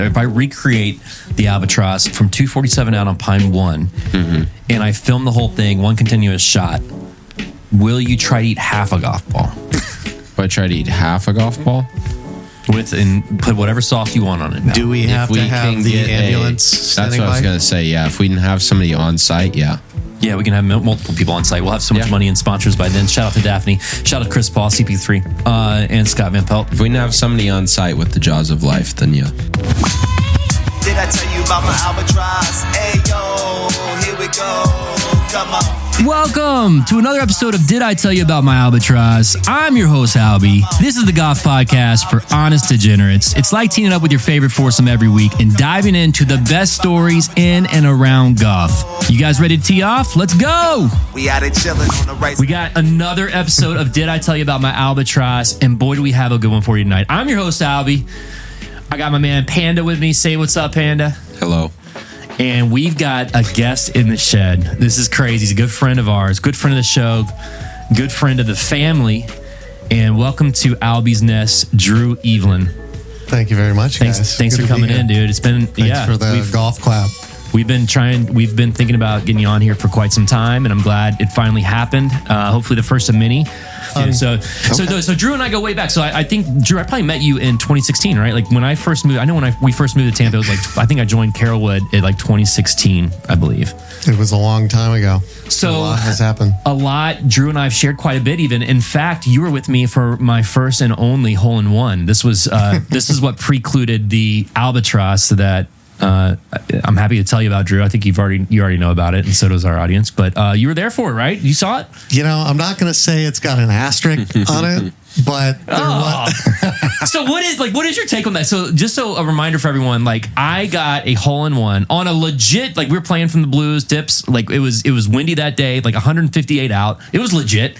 If I recreate the Albatross from 247 out on Pine 1, and I film the whole thing, one continuous shot, will you try to eat half a golf ball? If I try to eat half a golf ball? And put whatever sauce you want on it. Now. Do we have to have the ambulance? That's what I was going to say. Yeah, if we didn't have somebody on site, yeah. Yeah, we can have multiple people on site. We'll have so much money and sponsors by then. Shout out to Daphne. Shout out to Chris Paul, CP3, and Scott Van Pelt. If we didn't have somebody on site with the jaws of life, then yeah. Did I tell you about my Albatross? Hey, yo, here we go. Come on. Welcome to another episode of Did I Tell You About My Albatross? I'm your host, Albie. This is the golf podcast for honest degenerates. It's like teaming up with your favorite foursome every week and diving into the best stories in and around golf. You guys ready to tee off? Let's go! We out here chilling on the right. We got another episode of Did I Tell You About My Albatross? And boy, do we have a good one for you tonight. I'm your host, Albie. I got my man Panda with me. Say what's up, Panda. Hello. And we've got a guest in the shed. This is crazy. He's a good friend of ours, good friend of the show, good friend of the family. And welcome to Albie's Nest, Drew Evelyn. Thank you very much, guys. Thanks for coming in, dude. It's been Thanks for the golf clap. We've been thinking about getting you on here for quite some time, and I'm glad it finally happened. Hopefully the first of many. So Drew and I go way back. So I think, Drew, I probably met you in 2016, right? Like when I first moved, we first moved to Tampa, it was like, I think I joined Carrollwood in like 2016, I believe. It was a long time ago. So a lot has happened. A lot. Drew and I have shared quite a bit even. In fact, you were with me for my first and only hole-in-one. This was, this is what precluded the Albatross that I'm happy to tell you about, Drew. I think you already know about it, and so does our audience. But you were there for it, right? You saw it? You know, I'm not going to say it's got an asterisk on it, but So what is your take on that? So just so a reminder for everyone, like I got a hole-in-one on a legit, like we were playing from the blues dips, like it was windy that day, like 158 out. It was legit,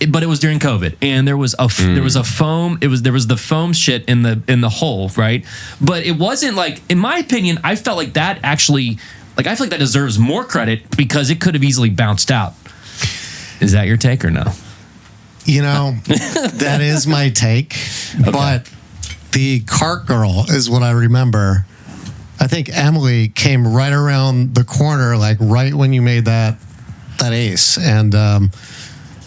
but it was during COVID, and there was the foam shit in the hole, right? But it wasn't like, in my opinion, I felt like that actually, like I feel like that deserves more credit because it could have easily bounced out. Is that your take or no? You know, that is my take, okay. But the cart girl is what I remember. I think Emily came right around the corner, like right when you made that ace, and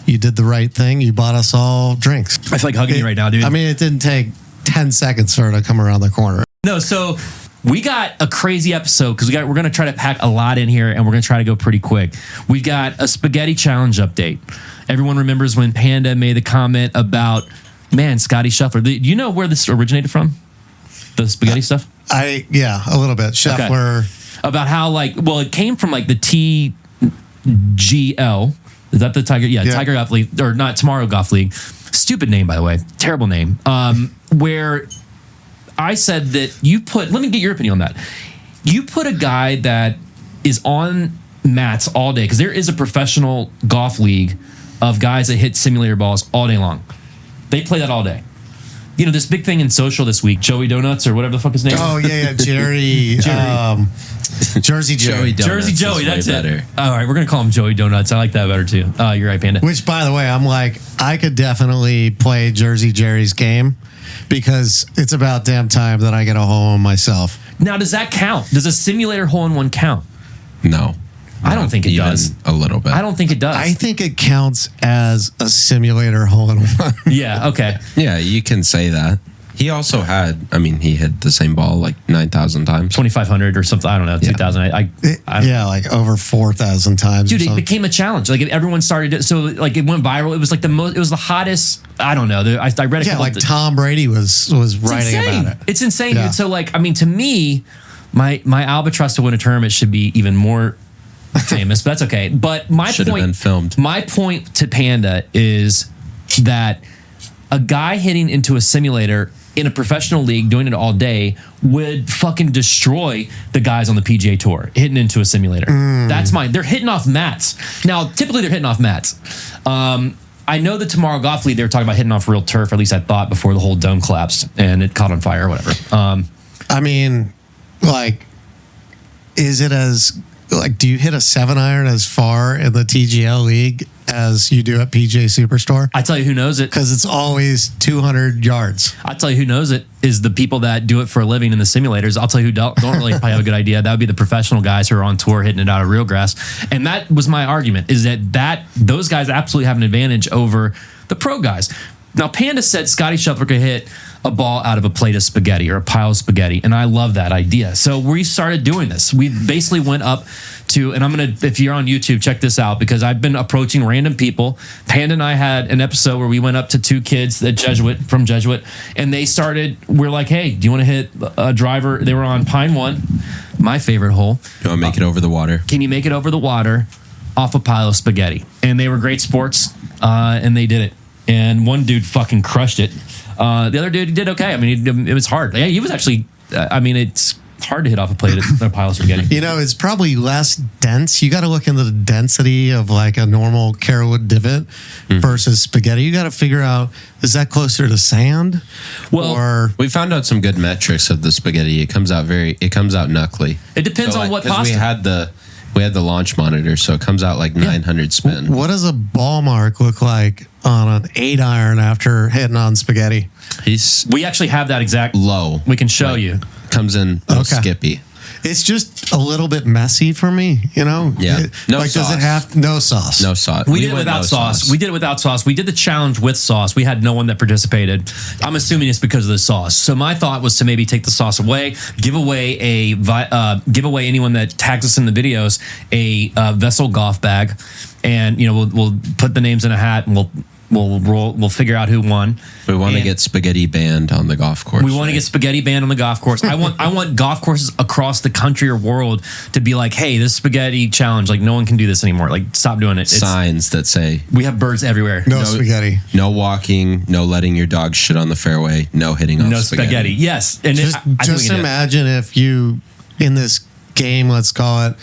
you did the right thing. You bought us all drinks. I feel like hugging you right now, dude. I mean, it didn't take 10 seconds for her to come around the corner. No, so we got a crazy episode because we're going to try to pack a lot in here, and we're going to try to go pretty quick. We've got a spaghetti challenge update. Everyone remembers when Panda made the comment about, man, Scotty Scheffler. Do you know where this originated from? The spaghetti stuff? Yeah, a little bit. Scheffler. Okay. About how, it came from the TGL. Is that the Tiger? Yeah, Tiger Golf League, or not Tomorrow Golf League. Stupid name, by the way. Terrible name. Where I said that let me get your opinion on that. You put a guy that is on mats all day, because there is a professional golf league of guys that hit simulator balls all day long. They play that all day. You know, this big thing in social this week, Joey Doughnuts or whatever the fuck his name is. Oh, yeah, Jerry. Jersey Joey. Jersey Joey, that's it. All right, we're going to call him Joey Doughnuts. I like that better, too. You're right, Panda. Which, by the way, I'm like, I could definitely play Jersey Jerry's game because it's about damn time that I get a hole-in myself. Now, does that count? Does a simulator hole-in-one count? No. I don't think it does. A little bit. I don't think it does. I think it counts as a simulator hole-in-one. Yeah, okay. Yeah, you can say that. He also he hit the same ball like 9,000 times. 2,500 or something. I don't know, 2,000. Yeah, like over 4,000 times. Dude, it became a challenge. Like everyone started it. So like it went viral. It was like it was the hottest, I don't know. I read a couple. Yeah, like Tom Brady was writing about it. It's insane, dude. So like, to me, my Albatross to win a tournament should be even more famous, but that's okay. But should have been filmed. My point to Panda is that a guy hitting into a simulator in a professional league doing it all day would fucking destroy the guys on the PGA Tour hitting into a simulator. That's mine. They're hitting off mats. Now, typically they're hitting off mats. I know the Tomorrow Golf League, they were talking about hitting off real turf, at least I thought, before the whole dome collapsed and it caught on fire or whatever. Is it as like, do you hit a 7-iron as far in the TGL league as you do at PGA Superstore? I tell you who knows it. Because it's always 200 yards. I tell you who knows it is the people that do it for a living in the simulators. I'll tell you who don't really probably have a good idea. That would be the professional guys who are on tour hitting it out of real grass. And that was my argument, is that those guys absolutely have an advantage over the pro guys. Now, Panda said Scotty Scheffler could hit a ball out of a plate of spaghetti or a pile of spaghetti, and I love that idea. So we started doing this. We basically went up to, and I'm going to, if you're on YouTube, check this out, because I've been approaching random people. Panda and I had an episode where we went up to 2 kids from Jesuit, and they started, we're like, hey, do you want to hit a driver? They were on Pine 1, my favorite hole. You want to make it over the water? Can you make it over the water off a pile of spaghetti? And they were great sports, and they did it. And one dude fucking crushed it. The other dude did okay. I mean, it was hard. Yeah, he was actually, it's hard to hit off a plate of a pile of spaghetti. You know, it's probably less dense. You got to look into the density of like a normal Carolwood divot versus spaghetti. You got to figure out, is that closer to sand? Well, or we found out some good metrics of the spaghetti. It comes out knuckly. It depends on what pasta. We had the launch monitor, so it comes out like 900 spin. What does a ball mark look like on an 8-iron after hitting on spaghetti? We actually have that exact low. We can show you. Comes in skippy. It's just a little bit messy for me, you know? Yeah. No sauce. Does it have no sauce? No sauce. We did it without sauce. We did it without sauce. We did the challenge with sauce. We had no one that participated. I'm assuming it's because of the sauce. So my thought was to maybe take the sauce away, give away anyone that tags us in the videos a Vessel golf bag, and we'll put the names in a hat and we'll figure out who won. We want to get spaghetti banned on the golf course. We want to get spaghetti banned on the golf course. I want golf courses across the country or world to be like, hey, this spaghetti challenge, like no one can do this anymore. Like stop doing it. Signs that say we have birds everywhere. No spaghetti. No walking. No letting your dog shit on the fairway. No hitting off spaghetti. Yes. And just imagine if you, in this game, let's call it,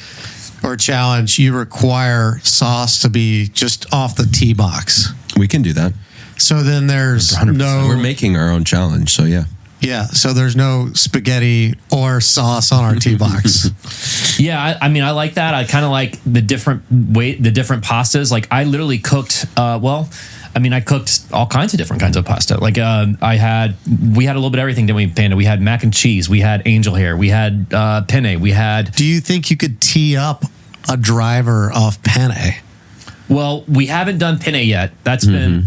or challenge, you require sauce to be just off the tee box. We can do that. So then there's 100%. We're making our own challenge, so yeah. Yeah, so there's no spaghetti or sauce on our tee box. Yeah, I mean, I like that. I kind of like the different pastas. Like I literally cooked, I cooked all kinds of different kinds of pasta. Like we had a little bit of everything, didn't we, Panda? We had mac and cheese, we had angel hair, we had penne, we had... Do you think you could tee up a driver off penne? Well, we haven't done penne yet. That's in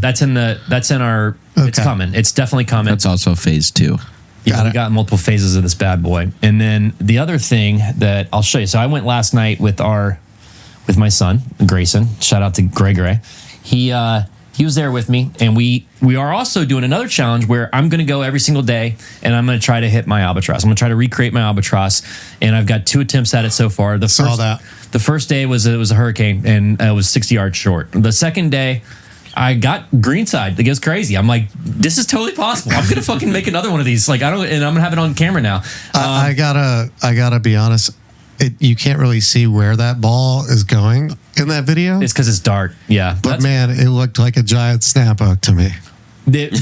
our. Okay. It's coming. It's definitely coming. That's also phase 2. Yeah, we got multiple phases of this bad boy. And then the other thing that I'll show you. So I went last night with my son Grayson. Shout out to Gregory. He was there with me, and we are also doing another challenge where I'm going to go every single day, and I'm going to try to hit my albatross. I'm going to try to recreate my albatross, and I've got 2 attempts at it so far. The first day was a hurricane, and it was 60 yards short. The second day, I got greenside. It goes crazy. I'm like, this is totally possible. I'm going to fucking make another one of these. Like and I'm going to have it on camera now. I gotta be honest. You can't really see where that ball is going in that video. It's because it's dark. Yeah. But man, it looked like a giant snap hook to me.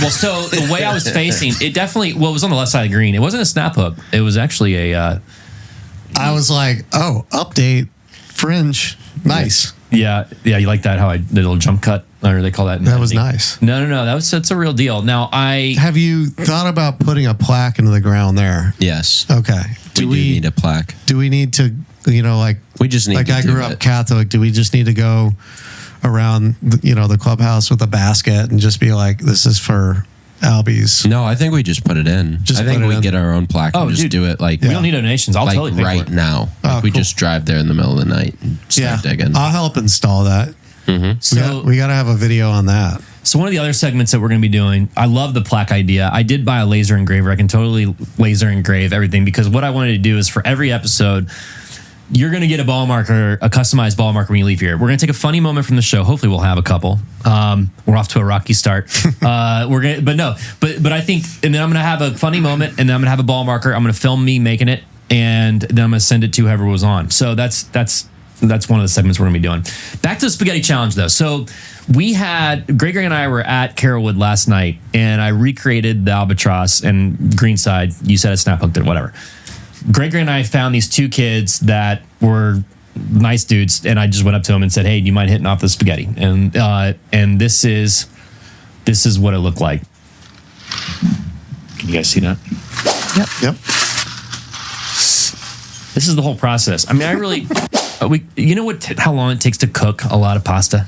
So the way I was facing, it definitely, it was on the left side of the green. It wasn't a snap hook. It was actually a... I was like, oh, update, fringe, nice. Yeah, you like that, how I did a little jump cut? Or they call that... That was nice. No, that's a real deal. Now, Have you thought about putting a plaque into the ground there? Yes. Okay. Do we need a plaque? Do we need to, we just need to I grew up Catholic. Do we just need to go around, the clubhouse with a basket and just be like, this is for Albies? No, I think we just put it in. I think we get our own plaque and just do it like... We don't need donations. I'll totally pay right for it. now. We just drive there in the middle of the night and start digging. I'll help install that. Mm-hmm. So we got to have a video on that. So one of the other segments that we're going to be doing, I love the plaque idea. I did buy a laser engraver. I can totally laser engrave everything, because what I wanted to do is for every episode, you're going to get a ball marker, a customized ball marker when you leave here. We're going to take a funny moment from the show. Hopefully we'll have a couple. We're off to a rocky start. But I think, and then I'm going to have a funny moment, and then I'm going to have a ball marker. I'm going to film me making it, and then I'm going to send it to whoever was on. So that's one of the segments we're going to be doing. Back to the spaghetti challenge, though. So Gregory and I were at Carolwood last night, and I recreated the albatross and greenside. You said a snap hooked it, whatever. Gregory and I found these 2 kids that were nice dudes, and I just went up to them and said, "Hey, do you mind hitting off the spaghetti?" And this is what it looked like. Can you guys see that? Yep. This is the whole process. I mean, I really, you know what? How long it takes to cook a lot of pasta?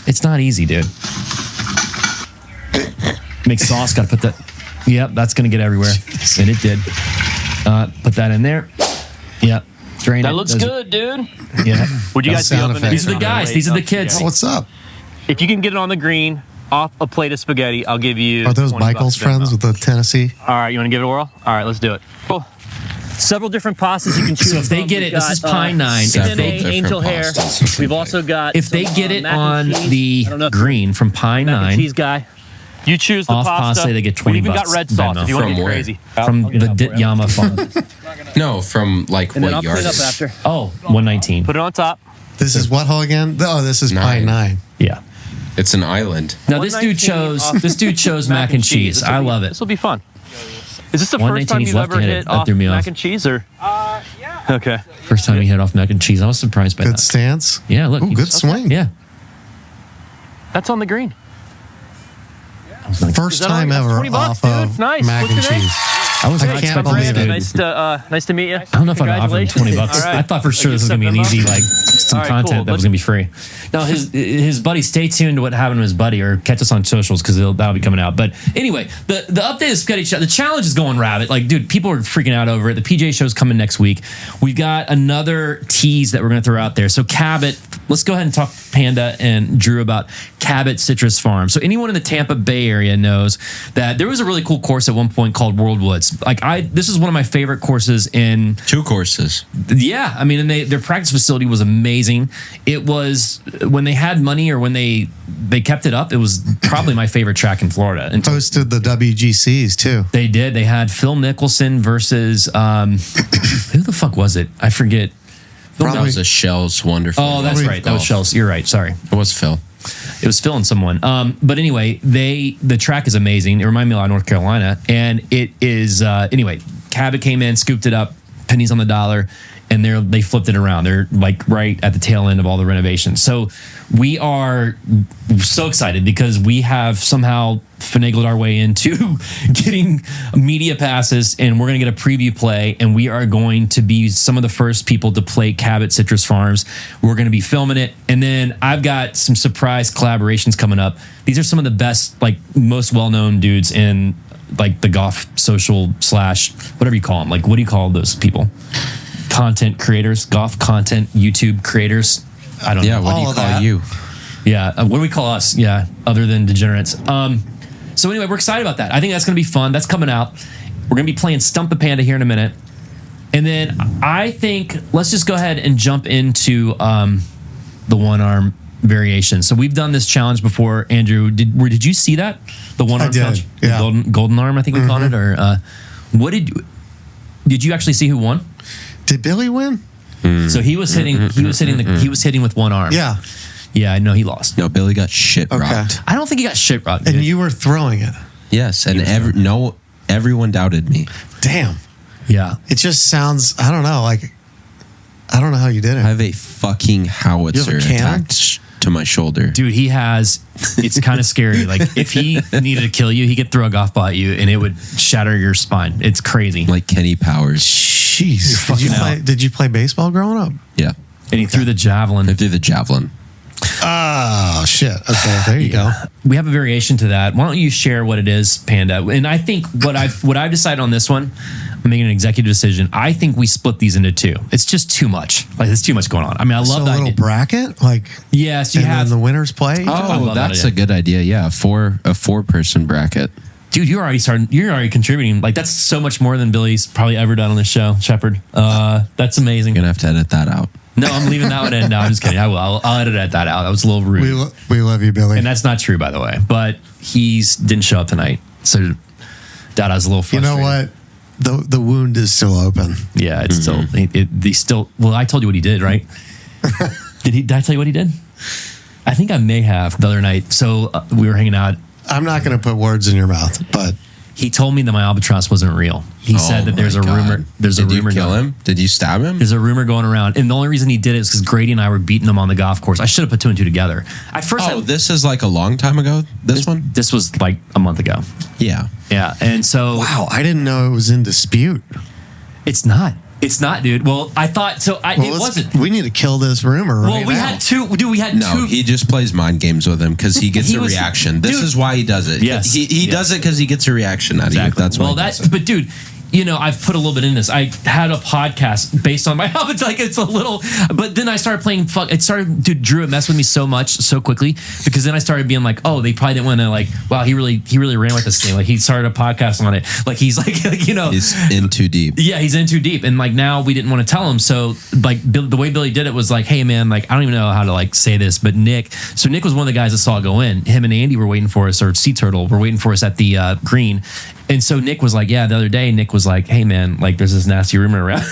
It's not easy, dude. Make sauce. Got to put that. Yep, that's gonna get everywhere, and it did. Put that in there. Yep. Drain That it. looks good, dude. Yeah. Would you guys be sound open to effects. These are the guys. These are the kids. Oh, what's up? If you can get it on the green off a plate of spaghetti, I'll give you. Are those $20 Michael's to demo. friends with the Tennessee? All right, you want to give it a whirl? All right, let's do it. Cool. Several different pastas you can choose So if they from. get We've it, this got, is pine 9. If Seven they, different angel hair. pastas. We've also got. if they some, get it mac and on cheese. the I don't know if green from pine mac and 9 cheese guy. You choose the off pasta. they get We 20 even got bucks. red sauce Venmo. if you want to From get where? crazy. from I'll get the it out for you. Yama farm. No, from like And then what I'll clean up yardage? after. Oh, 119. Put it on top. This is what hole again? Oh, this is Pine 9. Yeah. It's an island. Now this dude 119 chose mac and cheese. I love it. This will be fun. Is this the first 119 time he's you've ever left-handed. hit That off threw me mac off. and cheese, or? Yeah. Okay. First time he hit off mac and cheese. I was surprised by Good that. stance. Yeah, look. Ooh, good swing. Yeah. That's on the green. First Is that time all? That's ever 20 bucks, off dude. of Nice. mac What's and your name? cheese. I was I not can't expecting believe this, it. dude. Nice to meet you. I don't know if I'd offer him 20 bucks. All right. I thought for sure I'll this was give going to be an some easy, Venmo. like, some All right, content cool. that was going to be free. No, his buddy, stay tuned to what happened to his buddy, or catch us on socials because that'll be coming out. But anyway, the update is Spaghetti Shop. The challenge is going rabbit. Like, dude, people are freaking out over it. The PGA show's coming next week. We've got another tease that we're going to throw out there. So Cabot, let's go ahead and talk Panda and Drew about Cabot Citrus Farm. So anyone in the Tampa Bay area knows that there was a really cool course at one point called World Woods. Like this is one of my favorite courses in 2 courses. yeah, I mean, and their practice facility was amazing. It was when they had money or when they kept it up. It was probably my favorite track in Florida. And Hosted the WGCs too. they did. They had Phil Mickelson versus who the fuck was it? I forget. That was a Shell's wonderful. Oh, that's right. That was Shells. You're right. Sorry. It was Phil. It was Phil and someone. But anyway, the track is amazing. It reminded me a lot of North Carolina. And it is, anyway, Cabot came in, scooped it up, pennies on the dollar, and they flipped it around. They're like right at the tail end of all the renovations. So we are so excited because we have somehow finagled our way into getting media passes, and we're going to get a preview play, and we are going to be some of the first people to play Cabot Citrus Farms. We're going to be filming it, and then I've got some surprise collaborations coming up. These are some of the best, like, most well-known dudes in like the golf social / whatever you call them. Like, what do you call those people? Content creators, golf content, YouTube creators. I don't know. Yeah, what do you call you? Yeah, what do we call us? Yeah, other than degenerates. So anyway, we're excited about that. I think that's going to be fun. That's coming out. We're going to be playing Stump the Panda here in a minute. And then I think let's just go ahead and jump into the one-arm variation. So we've done this challenge before. Andrew, did you see that? The one-arm challenge? Yeah. The golden arm, I think we called it. Or what did you actually see who won? Did Billy win? So he was hitting with one arm. Yeah. Yeah, I know he lost. No, Billy got shit Okay. rocked. I don't think he got shit rocked. And dude. you were throwing it. Yes, and everyone doubted me. Damn. Yeah. It just sounds, I don't know, like, I don't know how you did it. I have a fucking howitzer You have a cannon? attached to my shoulder. Dude, it's kind of scary. Like, if he needed to kill you, he could throw a golf ball at you and it would shatter your spine. It's crazy. Like Kenny Powers. Jeez. Did you play baseball growing up? Yeah. And he threw the javelin. I threw the javelin. Oh, shit. Okay, there you go. We have a variation to that. Why don't you share what it is, Panda? And I think what I've decided on this one, I'm making an executive decision. I think we split these into 2. It's just too much. Like, there's too much going on. I mean, I love So a that. little bracket? Like, Yes, you and have. then the winners play? I Oh, love that that's idea. a good idea. Yeah, a 4-person bracket. Dude, you're already contributing. Like, that's so much more than Billy's probably ever done on this show, Shepard. That's amazing. You're gonna have to edit that out. No, I'm leaving that one in. No, I'm just kidding. I will. I'll edit that out. That was a little rude. We love you, Billy. And that's not true, by the way. But didn't show up tonight. So Dada's a little you frustrated. know what? The wound is still open. Yeah, it's still. Well, I told you what he did, right? Did I tell you what he did? I think I may have the other night. So we were hanging out. I'm not going to put words in your mouth, but He told me that my albatross wasn't real. He said that there's a rumor. There's a rumor. Did you kill going. him? Did you stab him? There's a rumor going around, and the only reason he did it is because Grady and I were beating him on the golf course. I should have put 2 and 2 together. At first, this is like a long time ago. This one. This was like a month ago. Yeah. Yeah, and so Wow, I didn't know it was in dispute. it's not. It's not, dude. Well, I thought so. It wasn't. We need to kill this rumor. Well, right we now. had two. Dude, we had No, two. he just plays mind games with him because he gets He a was- reaction. This dude. is why he does it. Yes. He does it because he gets a reaction out of you. That's well, why. He does it. but dude, you know, I've put a little bit in this. I had a podcast based on my habits. Like it's a little, but then I started playing. It started, dude. Drew, it messed with me so much so quickly because then I started being like, oh, they probably didn't want to like. Wow, he really ran with this thing. Like he started a podcast on it. Like he's like you know, He's in too deep. yeah, he's in too deep. And like now we didn't want to tell him. So like the way Billy did it was like, hey man, like I don't even know how to like say this, but Nick was one of the guys that saw it go in. Him and Andy were waiting for us, or Sea Turtle were waiting for us at the Green. And so Nick was like, yeah, the other day, Nick was like, hey man, like there's this nasty rumor around.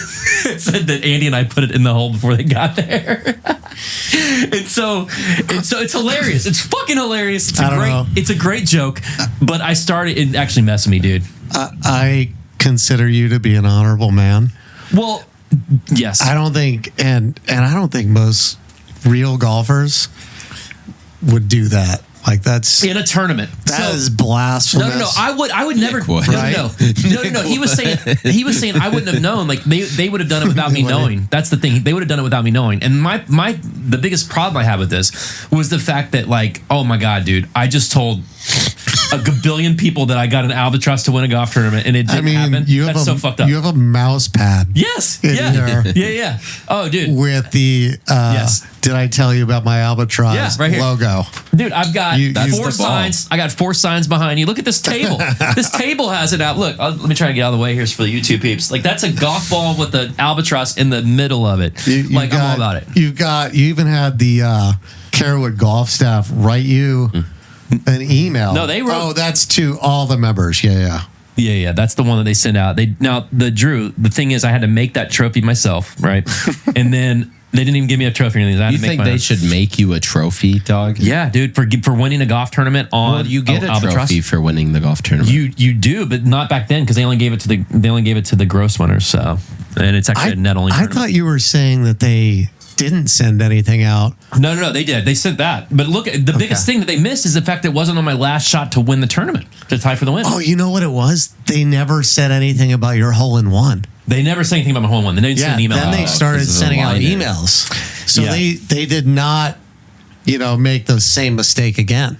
It said that Andy and I put it in the hole before they got there. and so it's hilarious. It's fucking hilarious. It's a great joke. But it actually messed with me, dude. I consider you to be an honorable man. Well, yes. I don't think, and I don't think most real golfers would do that. Like that's in a tournament. That is blasphemous. No. I would never. would. No. He was saying I wouldn't have known. Like they would have done it without me knowing. That's the thing. They would have done it without me knowing. And the biggest problem I had with this was the fact that like, oh my god, dude, I just told a gabillion people that I got an albatross to win a golf tournament, and it didn't happen. That's so fucked up. You have a mouse pad. Yes. in Yeah. there Yeah. Oh, dude. With the Yes. Did I tell you about my albatross Yeah, right here. logo? Dude, I've got That's 4 the ball. signs. I got 4 signs behind you. Look at this table. This table has it out. Look, let me try to get out of the way here for the YouTube peeps. Like that's a golf ball with the albatross in the middle of it. I'm all about it. You even had the Carewood golf staff write you an email. No, they wrote. Oh, that's to all the members. Yeah. Yeah. That's the one that they sent out. The thing is, I had to make that trophy myself, right? And then they didn't even give me a trophy or anything. I had You to make think my they own. should make you a trophy, dog? Yeah, dude, for winning a golf tournament on. Well, you get a Albatross. trophy for winning the golf tournament. You do, but not back then because they only gave it to the gross winners. So, and it's actually a net only. I thought you were saying that they didn't send anything out. No, they did. They sent that. But look, the biggest thing that they missed is the fact that it wasn't on my last shot to win the tournament, to tie for the win. Oh, you know what it was? They never said anything about your hole in one. They never said anything about my hole in one. They didn't send an email. Then they started because of the sending out line-in. emails. So Yeah. they did not, make the same mistake again.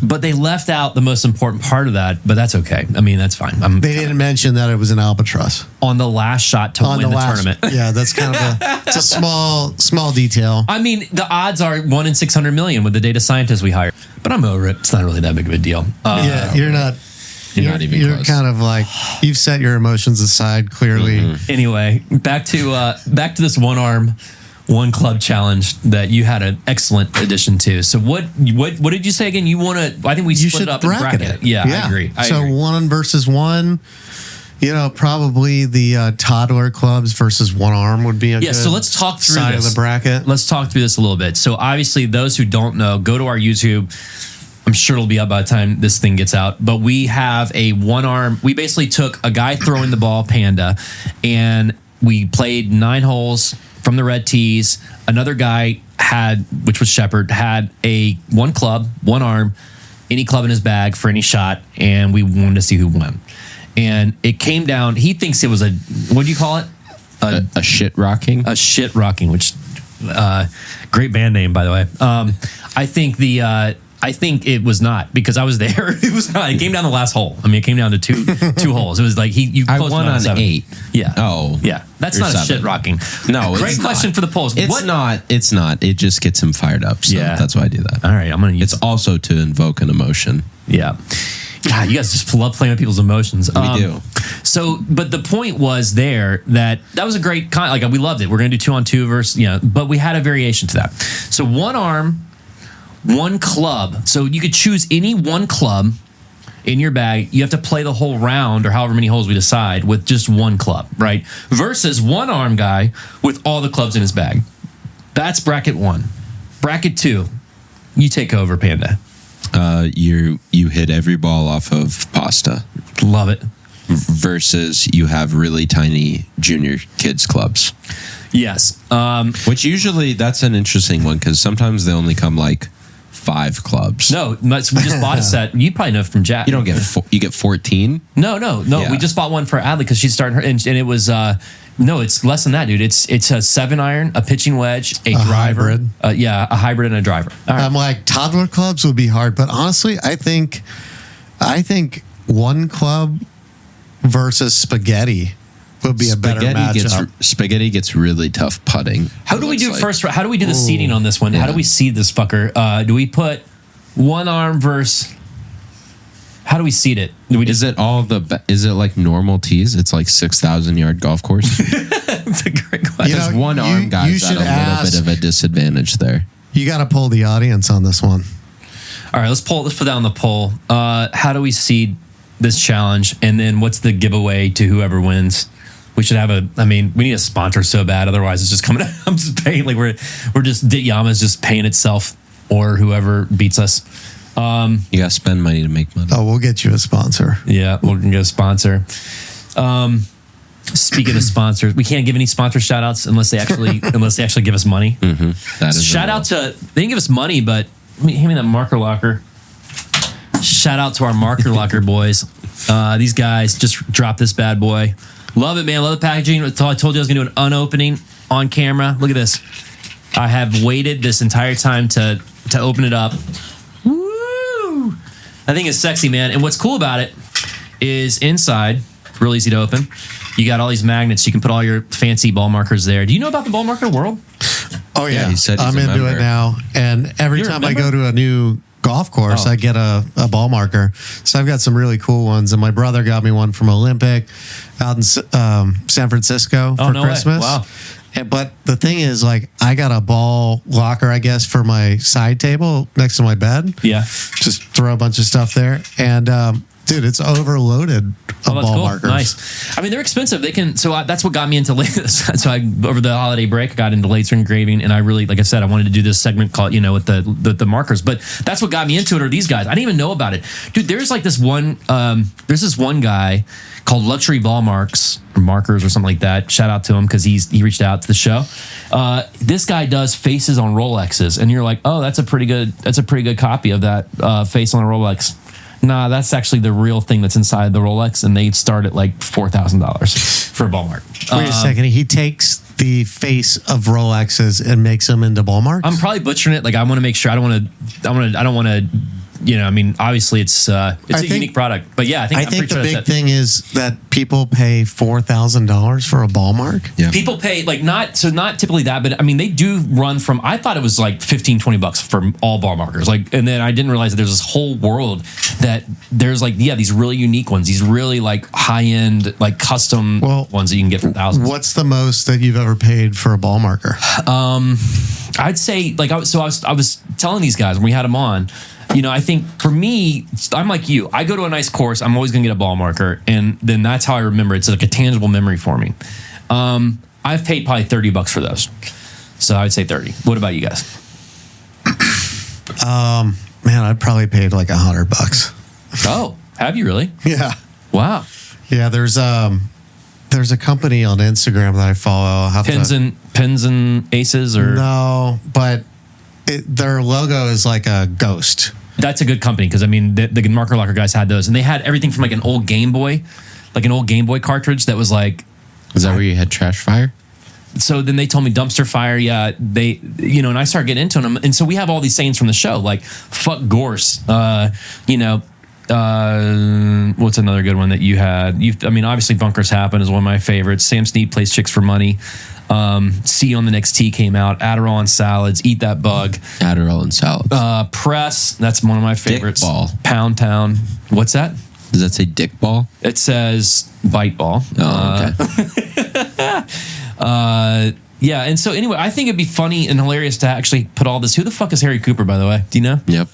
But they left out the most important part of that. But that's okay. I mean, that's fine. They didn't mention that it was an albatross on the last shot to win the tournament. Yeah, that's kind of it's a small detail. I mean, the odds are 1 in 600 million with the data scientists we hire. But I'm over it. It's not really that big of a deal. Yeah, you're not. You're not even You're close. kind of like you've set your emotions aside clearly. Anyway, back to this one club challenge that you had an excellent addition to. So what did you say again? You want to? I think we You split should it up and bracket it. Yeah, I agree. So 1 versus 1. Probably the toddler clubs versus one arm would be a good so let's talk through side this. of the bracket. Let's talk through this a little bit. So obviously, those who don't know, go to our YouTube. I'm sure it'll be up by the time this thing gets out. But we have a one arm. We basically took a guy throwing the ball, Panda, and we played 9 holes from the red tees. Another guy which was Shepard, had one club, one arm, any club in his bag for any shot, and we wanted to see who won. And it came down. He thinks it was what do you call it? A shit rocking? A shit rocking, which great band name, by the way. I think it was not because I was there. It was not. It came down the last hole. I mean, it came down to two holes. It was like I closed won him out on 7. 8. Yeah. Oh. Yeah. That's You're not a 7. shit rocking. No, it's Great question not. for the polls. It's not. It's not. It just gets him fired up. So Yeah. that's why I do that. All right, I'm gonna use. It's also to invoke an emotion. Yeah. God, you guys just love playing with people's emotions. We do. So, but the point was that was a great we loved it. We're gonna do 2-on-2 versus but we had a variation to that. So one arm, one club. So you could choose any one club in your bag. You have to play the whole round or however many holes we decide with just one club, right? Versus one arm guy with all the clubs in his bag. That's bracket 1. Bracket 2, you take over, Panda. You hit every ball off of pasta. Love it. versus you have really tiny junior kids clubs. Yes. Which usually that's an interesting one because sometimes they only come like 5 clubs. No, we just bought a set. You probably know from Jack. You don't get you get 14. No. Yeah. We just bought one for Adley because she's starting her, and it was no, it's less than that, dude. It's a 7-iron, a pitching wedge, a driver, hybrid. A hybrid and a driver. All right. I'm like, toddler clubs would be hard, but honestly, I think one club versus spaghetti would be a better matchup. Spaghetti gets really tough putting. How do we do first? How do we do the seeding on this one? Yeah. How do we seed this fucker? Do we put one arm versus? How do we seed it? Is it like normal tees? It's like 6,000-yard golf course. That's a great question. Because one arm guy's at a little bit of a disadvantage there. You got to pull the audience on this one. All right, let's put down the poll. How do we seed this challenge? And then what's the giveaway to whoever wins? We should have we need a sponsor so bad. Otherwise, it's just coming out. I'm just paying. Like we're just, Yama's just paying itself or whoever beats us. You got to spend money to make money. Oh, we'll get you a sponsor. Yeah, we're going to get a sponsor. Speaking of sponsors, we can't give any sponsor shout outs unless they actually give us money. Mm-hmm. That is shout out to, they didn't give us money, but hand me that marker locker. Shout out to our marker locker boys. These guys just dropped this bad boy. Love it, man. Love the packaging. I told you I was going to do an unopening on camera. Look at this. I have waited this entire time to open it up. Woo! I think it's sexy, man. And what's cool about it is inside, real easy to open. You got all these magnets. You can put all your fancy ball markers there. Do you know about the ball marker world? Oh, yeah. He said he's I'm a into member. it now. And every You're a time I member? go to a new golf course, I get a ball marker. So I've got some really cool ones. And my brother got me one from Olympic out in San Francisco for no way. Christmas. Wow. But the thing is, like, I got a ball locker, I guess, for my side table next to my bed. Yeah. Just throw a bunch of stuff there. And, dude, it's overloaded of ball cool. markers. Nice. I mean, they're expensive. They can. So that's what got me into so over the holiday break, I got into laser engraving, and I really, like I said, I wanted to do this segment called, with the markers. But that's what got me into it. Are these guys? I didn't even know about it, dude. There's like this one. There's this one guy called Luxury Ball Markers or something like that. Shout out to him because he reached out to the show. This guy does faces on Rolexes, and you're like, oh, that's a pretty good copy of that face on a Rolex. Nah, that's actually the real thing that's inside the Rolex, and they start at like $4,000 for a ball mark. Wait a second. He takes the face of Rolexes and makes them into ball marks? I'm probably butchering it. Like I want to make sure I don't want to. Obviously it's a unique product, but yeah, I think the big thing is that people pay $4,000 for a ball mark. Yeah. People pay not typically that, but I mean they do run from. I thought it was like $15-$20 for all ball markers. Like, and then I didn't realize that there's this whole world that there's like these really unique ones, these really like high end like custom ones that you can get for thousands. What's the most that you've ever paid for a ball marker? I'd say like I was telling these guys when we had them on. I think for me, I'm like you. I go to a nice course, I'm always going to get a ball marker, and then that's how I remember it. It's like a tangible memory for me. I've paid probably $30 for those, so I'd say 30. What about you guys? Man, I'd probably paid like $100. Oh, have you really? Yeah. Wow. Yeah, there's a company on Instagram that I follow. I'll have Pins and Aces or no, but their logo is like a ghost. That's a good company because I mean the marker locker guys had those, and they had everything from like an old Game Boy cartridge that was like. Is that where you had trash fire? So then they told me dumpster fire. Yeah, they and I started getting into them, and so we have all these sayings from the show like fuck Gorse. What's another good one that you had? Obviously Bunkers Happen is one of my favorites. Sam Snead plays chicks for money. See on the next tee came out. Adderall and Salads. Eat that bug. Adderall and Salads. Press. That's one of my favorites. Dick ball. Pound Town. What's that? Does that say dick ball? It says bite ball. Oh, okay. Yeah, and so anyway, I think it'd be funny and hilarious to actually put all this. Who the fuck is Harry Cooper, by the way? Do you know? Yep.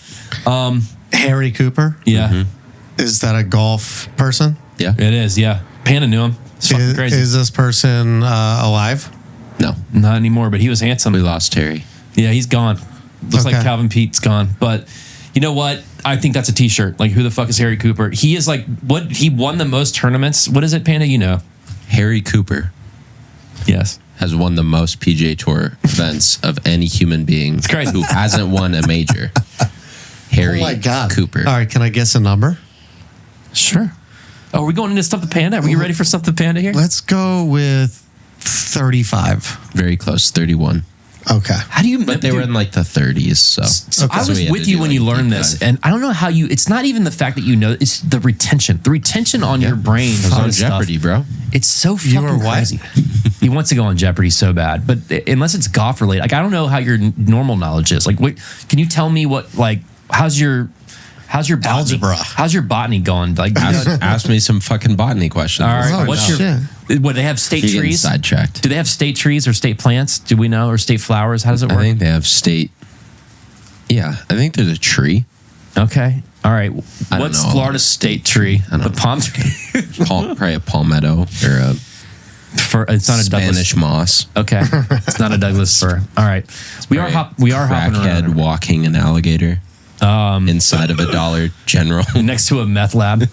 Harry Cooper? Yeah. Mm-hmm. Is that a golf person? Yeah. It is, yeah. Panda knew him. It's fucking crazy. Is this person alive? No. Not anymore, but he was handsome. We lost Harry. Yeah, he's gone. Looks Okay. like Calvin Pete's gone. But you know what? I think that's a t-shirt. Like, who the fuck is Harry Cooper? He is like, what? He won the most tournaments. What is it, Panda? You know. Harry Cooper Yes. has won the most PGA Tour events of any human being who hasn't won a major. Harry Cooper. All right, can I guess a number? Sure. Oh, are we going into Stump the Panda? Are we ready for Stump the Panda here? Let's go with 35. Very close, 31. Okay. How do you? But they were in like the 30s, so. I was with you when you learned this, and I don't know how you. It's not even the fact that you know; it's the retention. The retention on your brain. It was on Jeopardy, bro. It's so fucking crazy. He wants to go on Jeopardy so bad, but unless it's golf related, like I don't know how your normal knowledge is. Like, what can you tell me? What like how's your botany? Algebra. How's your botany going? Like, ask me some fucking botany questions. all right, what's your? Shit. What, they have state You're getting trees? sidetracked. Do they have state trees or state plants? Do we know, or state flowers? How does it work? I think they have state. Yeah, I think there's a tree. Okay. All right. I don't What's know. Florida's state tree? I don't The know. palm tree. Probably a palmetto or a It's not a Spanish Douglas. moss. Okay. It's not a Douglas fir. All right. We are hopping Crackhead around. walking an alligator inside of a Dollar General. Next to a meth lab.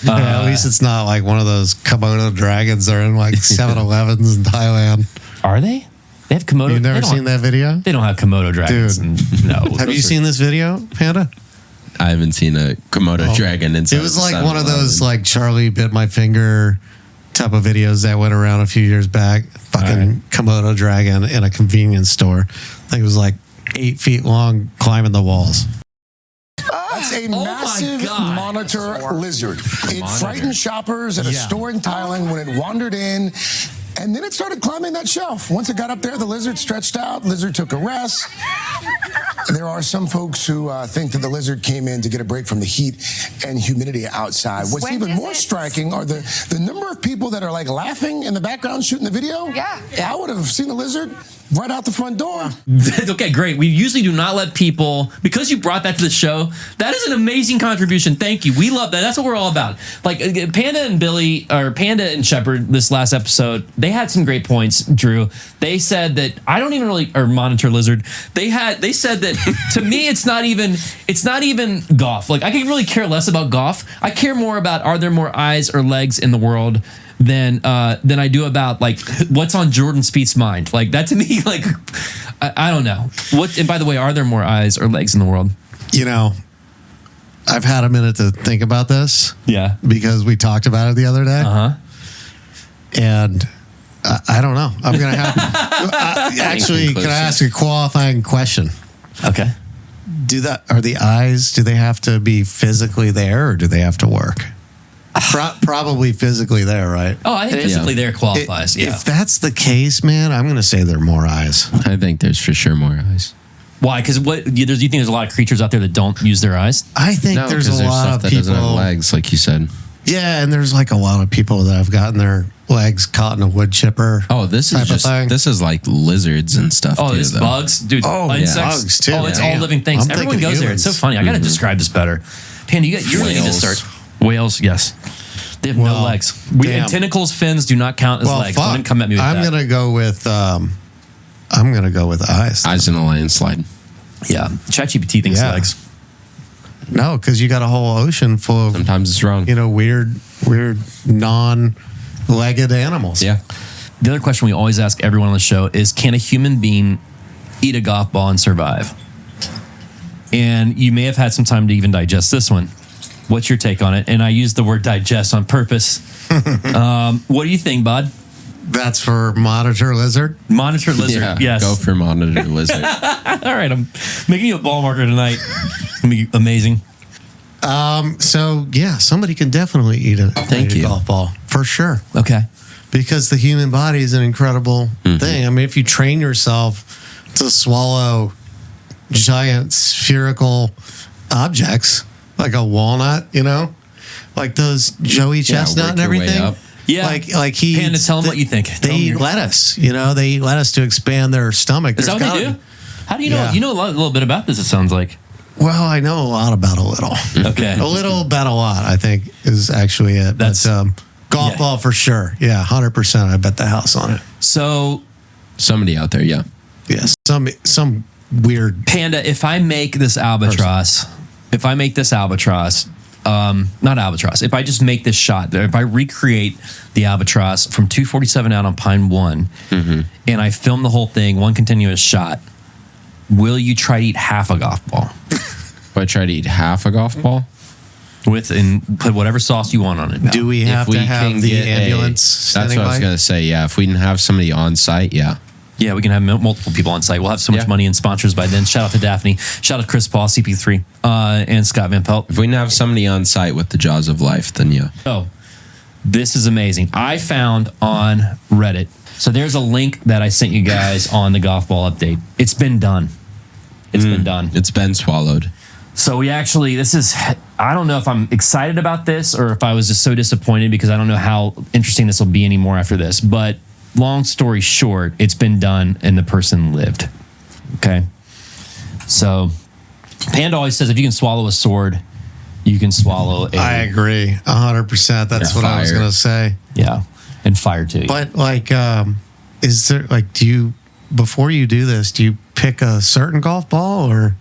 Yeah, at least it's not like one of those Komodo dragons that are in like 7-Elevens in Thailand. Are they? They have Komodo. You've never they don't- seen that video? They don't have Komodo dragons. Dude. No. Have you seen this video, Panda? I haven't seen a Komodo dragon inside. It was like of one of 7-Eleven. those like Charlie bit my finger type of videos that went around a few years back. Fucking Komodo dragon in a convenience store. I think it was like 8 feet long, climbing the walls. That's a my massive God. monitor lizard. It frightened shoppers at a store in Thailand when it wandered in. And then it started climbing that shelf. Once it got up there, the lizard stretched out. Lizard took a rest. There are some folks who think that the lizard came in to get a break from the heat and humidity outside. What's even more striking are the number of people that are like laughing in the background shooting the video. Yeah. I would have seen the lizard right out the front door. Okay, great. We usually do not let people, because you brought that to the show, that is an amazing contribution. Thank you. We love that. That's what we're all about. Like Panda and Billy, or Panda and Shepard, this last episode, they had some great points, Drew. They said that I don't even really, or Monitor Lizard, they said that to me it's not even golf. Like I could really care less about golf. I care more about, are there more eyes or legs in the world than I do about like what's on Jordan Spieth's mind. Like that to me, like I don't know. What, and by the way, are there more eyes or legs in the world? You know, I've had a minute to think about this. Yeah. Because we talked about it the other day. And I don't know. I'm going to have actually, can I ask a qualifying question? Okay. Are the eyes, do they have to be physically there or do they have to work? Probably physically there, right? Oh, I think physically there qualifies. If that's the case, man, I'm going to say there are more eyes. I think there's for sure more eyes. Why? Because do you think there's a lot of creatures out there that don't use their eyes? I think No, there's 'cause a lot stuff of that people doesn't have legs, like you said. Yeah, and there's like a lot of people that have gotten their legs caught in a wood chipper. Oh, this type is of just thing. this is like lizards and stuff. Oh, too, it's though. bugs, dude. Oh, insects. bugs, too. Oh, it's all Damn. living things. I'm Everyone thinking goes there. It's so humans. funny. I got to describe this better. Panda, you really need to Whales. start. Whales, yes. They have no Well, legs. damn. Tentacles, fins do not count as legs. Don't even come at me with I'm that. gonna go with eyes. Eyes in a landslide. Yeah, ChatGPT thinks Yeah. legs. No, because you got a whole ocean full of Sometimes it's wrong. weird non-legged animals. Yeah. The other question we always ask everyone on the show is, can a human being eat a golf ball and survive? And you may have had some time to even digest this one. What's your take on it? And I use the word digest on purpose. What do you think, bud? That's for monitor lizard. Monitor lizard, Yeah, yes. go for monitor lizard. All right, I'm making you a ball marker tonight. It's going to be amazing. So yeah, somebody can definitely eat a golf ball for sure. Okay. Because the human body is an incredible thing. I mean, if you train yourself to swallow giant spherical objects like a walnut, like those Joey Chestnut work and your way everything. up. Yeah. like he. Panda, tell them what you think. They eat lettuce. They eat lettuce to expand their stomach. Is that what they do? How do you know? Yeah. You know a little bit about this, it sounds like. Well, I know a lot about a little. Okay. A little about a lot, I think, is actually it. That's- golf ball for sure. Yeah, 100%. I bet the house on it. So, Somebody out there, yeah. Yeah, some weird. Panda, if I make this albatross if I make this albatross, not albatross, if I just make this shot, if I recreate the albatross from 247 out on Pine 1, and I film the whole thing, one continuous shot, will you try to eat half a golf ball? If I try to eat half a golf ball? And put whatever sauce you want on it. Do we have to have the ambulance? That's what I was going to say. Yeah, if we didn't have somebody on site, yeah. Yeah, we can have multiple people on site. We'll have so much money and sponsors by then. Shout out to Daphne. Shout out to Chris Paul, CP3, and Scott Van Pelt. If we didn't have somebody on site with the jaws of life, then yeah. Oh, this is amazing. I found on Reddit. So there's a link that I sent you guys on the golf ball update. It's been done. It's been done. It's been swallowed. So we actually, I don't know if I'm excited about this or if I was just so disappointed because I don't know how interesting this will be anymore after this. But long story short, it's been done and the person lived. Okay. So Panda always says if you can swallow a sword, you can swallow a... I agree 100%. That's what I was going to say. Yeah. And fire too. But like, is there like, before you do this, do you pick a certain golf ball or...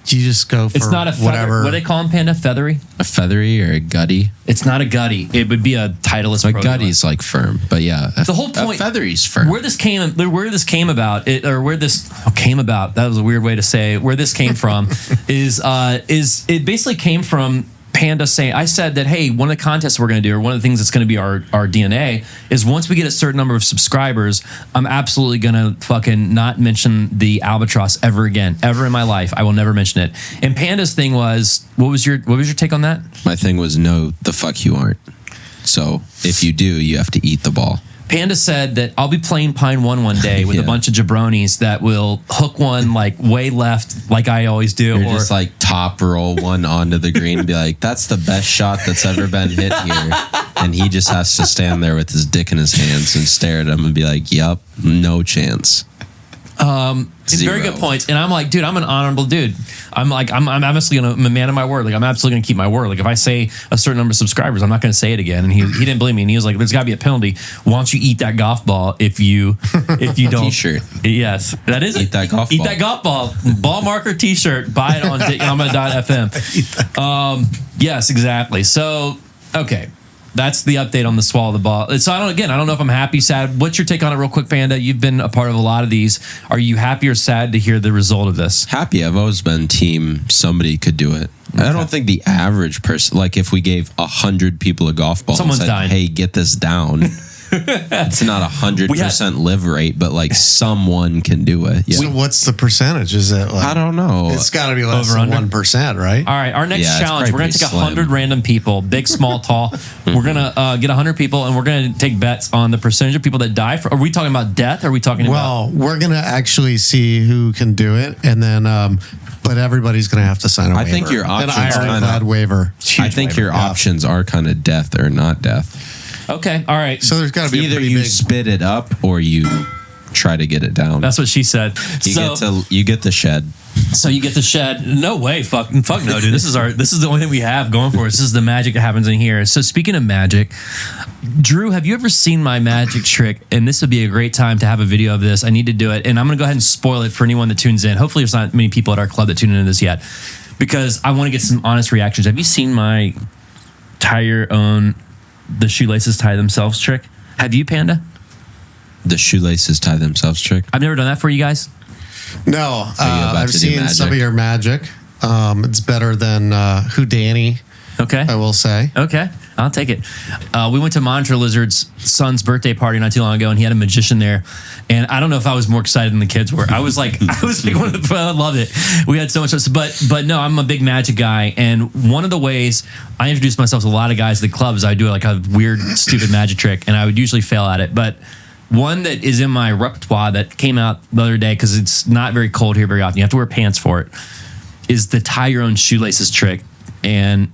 You just go for it's not a whatever. What do they call them, Panda? Feathery? A feathery or a gutty? It's not a gutty. It would be a Titleist. Like gutty's like firm, but yeah. The whole point. A feathery's firm. Where this came about, that was a weird way to say it, where this came from is it basically came from Panda saying, I said that, hey, one of the contests we're going to do, or one of the things that's going to be our DNA, is once we get a certain number of subscribers, I'm absolutely going to fucking not mention the albatross ever again, ever in my life. I will never mention it. And Panda's thing was, what was your take on that? My thing was, no, the fuck you aren't. So if you do, you have to eat the ball. Panda said that I'll be playing Pine 1 day with a bunch of jabronis that will hook one like way left, like I always do. Or just like top roll one onto the green and be like, that's the best shot that's ever been hit here. And he just has to stand there with his dick in his hands and stare at him and be like, yep, no chance. Very good points. And I'm like, dude, I'm an honorable dude. I'm obviously I'm a man of my word. Like, I'm absolutely going to keep my word. Like, if I say a certain number of subscribers, I'm not going to say it again. And he didn't believe me. And he was like, there's got to be a penalty. Why don't you eat that golf ball if you don't? T-shirt. Yes, that is eat that golf eat ball. Eat that golf ball. Ball marker T-shirt. Buy it on Yama.fm. Yes, exactly. So, okay. That's the update on the swallow the ball. So I don't know if I'm happy, sad. What's your take on it real quick, Panda? You've been a part of a lot of these. Are you happy or sad to hear the result of this? Happy. I've always been team somebody could do it. Okay. I don't think the average person, like if we gave 100 people a golf ball and said, dying. Hey, get this down. It's not 100% live rate, but like someone can do it. Yeah. So what's the percentage? Is it like, I don't know. It's got to be less than 1%, right? All right. Our next challenge, we're going to take 100 random people, big, small, tall. We're going to get 100 people, and we're going to take bets on the percentage of people that die. Are we talking about death? Or are we talking about? Well, we're going to actually see who can do it, and then. But everybody's going to have to sign a waiver. I think your options your options are kind of death or not death. Okay, all right. So there's got to be either you spit it up or you try to get it down. That's what she said. You get the shed. So you get the shed. No way, fuck no, dude. This is the only thing we have going for us. This is the magic that happens in here. So speaking of magic, Drew, have you ever seen my magic trick? And this would be a great time to have a video of this. I need to do it, and I'm going to go ahead and spoil it for anyone that tunes in. Hopefully, there's not many people at our club that tune into this yet, because I want to get some honest reactions. Have you seen my tie your own? The shoelaces tie themselves trick. Have you, Panda? The shoelaces tie themselves trick? I've never done that for you guys. No, I've seen some of your magic. It's better than Houdini. Okay. I will say. Okay. I'll take it. We went to Monitor Lizard's son's birthday party not too long ago, and he had a magician there. And I don't know if I was more excited than the kids were. I was like one of the, I loved it. We had so much, but no, I'm a big magic guy. And one of the ways I introduced myself to a lot of guys at the club is I do like a weird, stupid magic trick, and I would usually fail at it. But one that is in my repertoire that came out the other day, because it's not very cold here very often, you have to wear pants for it, is the tie your own shoelaces trick. And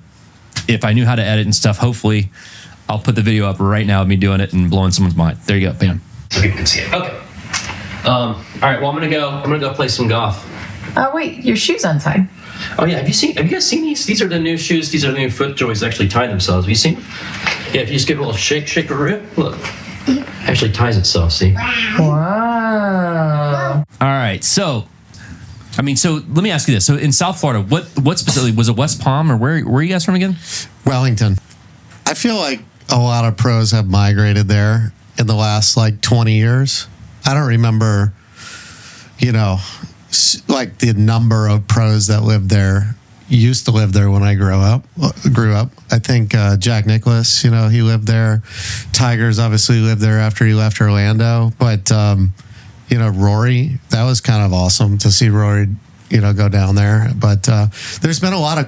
if I knew how to edit and stuff, hopefully I'll put the video up right now of me doing it and blowing someone's mind. There you go, bam. So people can see it. Okay. All right. Well, I'm gonna go play some golf. Oh wait, your shoe's untied. Oh yeah. Have you guys seen these? These are the new shoes. These are the new foot joys that actually tie themselves. Have you seen? Yeah. If you just give it a little shake a rip, look. Actually ties itself. See? Wow. All right. So I mean, so let me ask you this. So in South Florida, what specifically, was it West Palm or where are you guys from again? Wellington. I feel like a lot of pros have migrated there in the last like 20 years. I don't remember, like the number of pros that used to live there when I grew up. I think Jack Nicklaus, he lived there. Tigers obviously lived there after he left Orlando. But, Rory, that was kind of awesome to see Rory, go down there. But there's been a lot of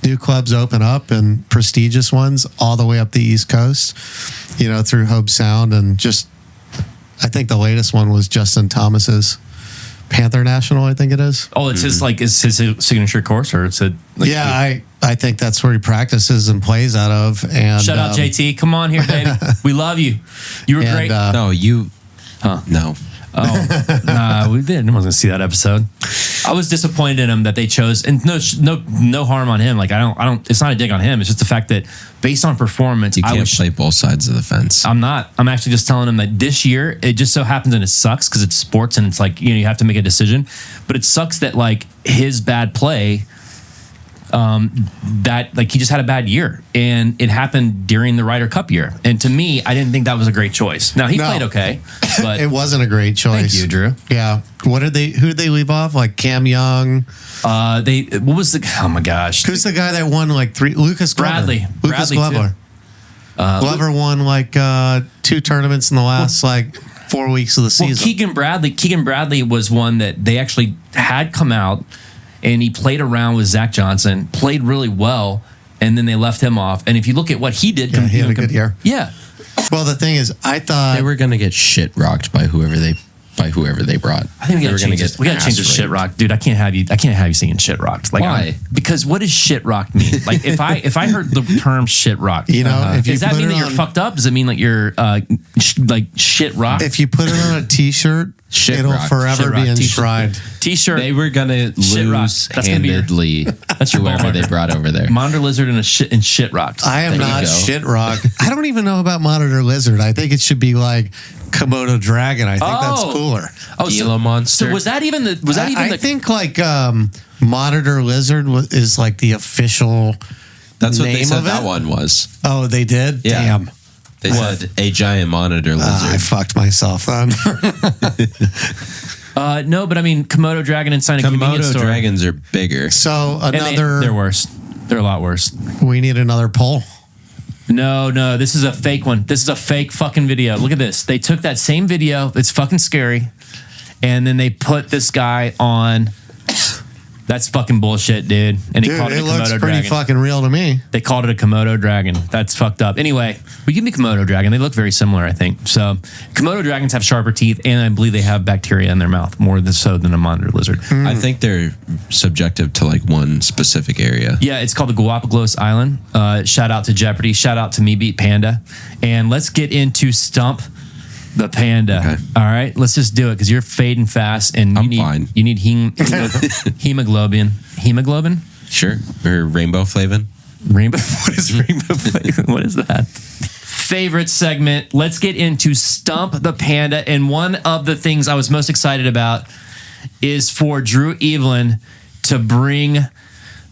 new clubs open up and prestigious ones all the way up the East Coast, through Hope Sound. And I think the latest one was Justin Thomas's Panther National, I think it is. Oh, it's his signature course, or it's a I think that's where he practices and plays out of. And shout out JT, come on here, baby. We love you. You were great. No. Oh, nah, we didn't. I wasn't gonna see that episode. I was disappointed in him that they chose, and no harm on him. Like I don't. It's not a dig on him. It's just the fact that based on performance, you can't play both sides of the fence. I'm not. I'm actually just telling him that this year it just so happens, and it sucks because it's sports and it's like you have to make a decision. But it sucks that like his bad play. That like he just had a bad year, and it happened during the Ryder Cup year. And to me, I didn't think that was a great choice. Now he played okay, but it wasn't a great choice. Thank you, Drew. Yeah. Who did they leave off? Like Cam Young. What was oh my gosh? Who's the guy that won like three? Lucas Glover. Lucas Glover. Glover won like 2 tournaments in the last 4 weeks of the season. Keegan Bradley was one that they actually had come out. And he played around with Zach Johnson, played really well, and then they left him off. And if you look at what he did, he had a good year. Yeah. Well, the thing is, I thought they were going to get shit rocked by whoever they brought. I think we got to change the shit rocked, dude. I can't have you saying shit rocked. Like, why? Because what does shit rocked mean? Like, if I heard the term shit rocked, does that mean that you're fucked up? Does it mean like you're shit rocked? If you put it on a T-shirt, it'll forever be enshrined. T-shirt. They were gonna lose handedly. That's whoever they brought over there. Monitor Lizard and shit rocked. I am not shit rocked. I don't even know about Monitor Lizard. I think it should be like Komodo Dragon. I think that's cooler. Gila Monster. So was that even the? I think like Monitor Lizard is like the official. That's what name they said of it? That one was. Oh, they did. Yeah. Damn. They said a giant monitor lizard. I fucked myself then. No, but I mean Komodo Dragon inside a convenience store. Komodo dragons are bigger. So they're worse. They're a lot worse. We need another poll. No, this is a fake one. This is a fake fucking video. Look at this. They took that same video. It's fucking scary. And then they put this guy on. That's fucking bullshit, dude. And he called it a Komodo dragon. It looks pretty fucking real to me. They called it a Komodo dragon. That's fucked up. Anyway, we give me Komodo dragon. They look very similar, I think. So Komodo dragons have sharper teeth, and I believe they have bacteria in their mouth more so than a monitor lizard. I think they're subjective to like one specific area. Yeah, it's called the Galapagos Island. Shout out to Jeopardy. Shout out to Me Beat Panda. And let's get into Stump the Panda. Okay. All right, let's just do it because you're fading fast, and you need hemoglobin. Hemoglobin? Sure. Or rainbow flavin. Rainbow? What is rainbow flavin? What is that? Favorite segment. Let's get into Stump the Panda. And one of the things I was most excited about is for Drew Evelyn to bring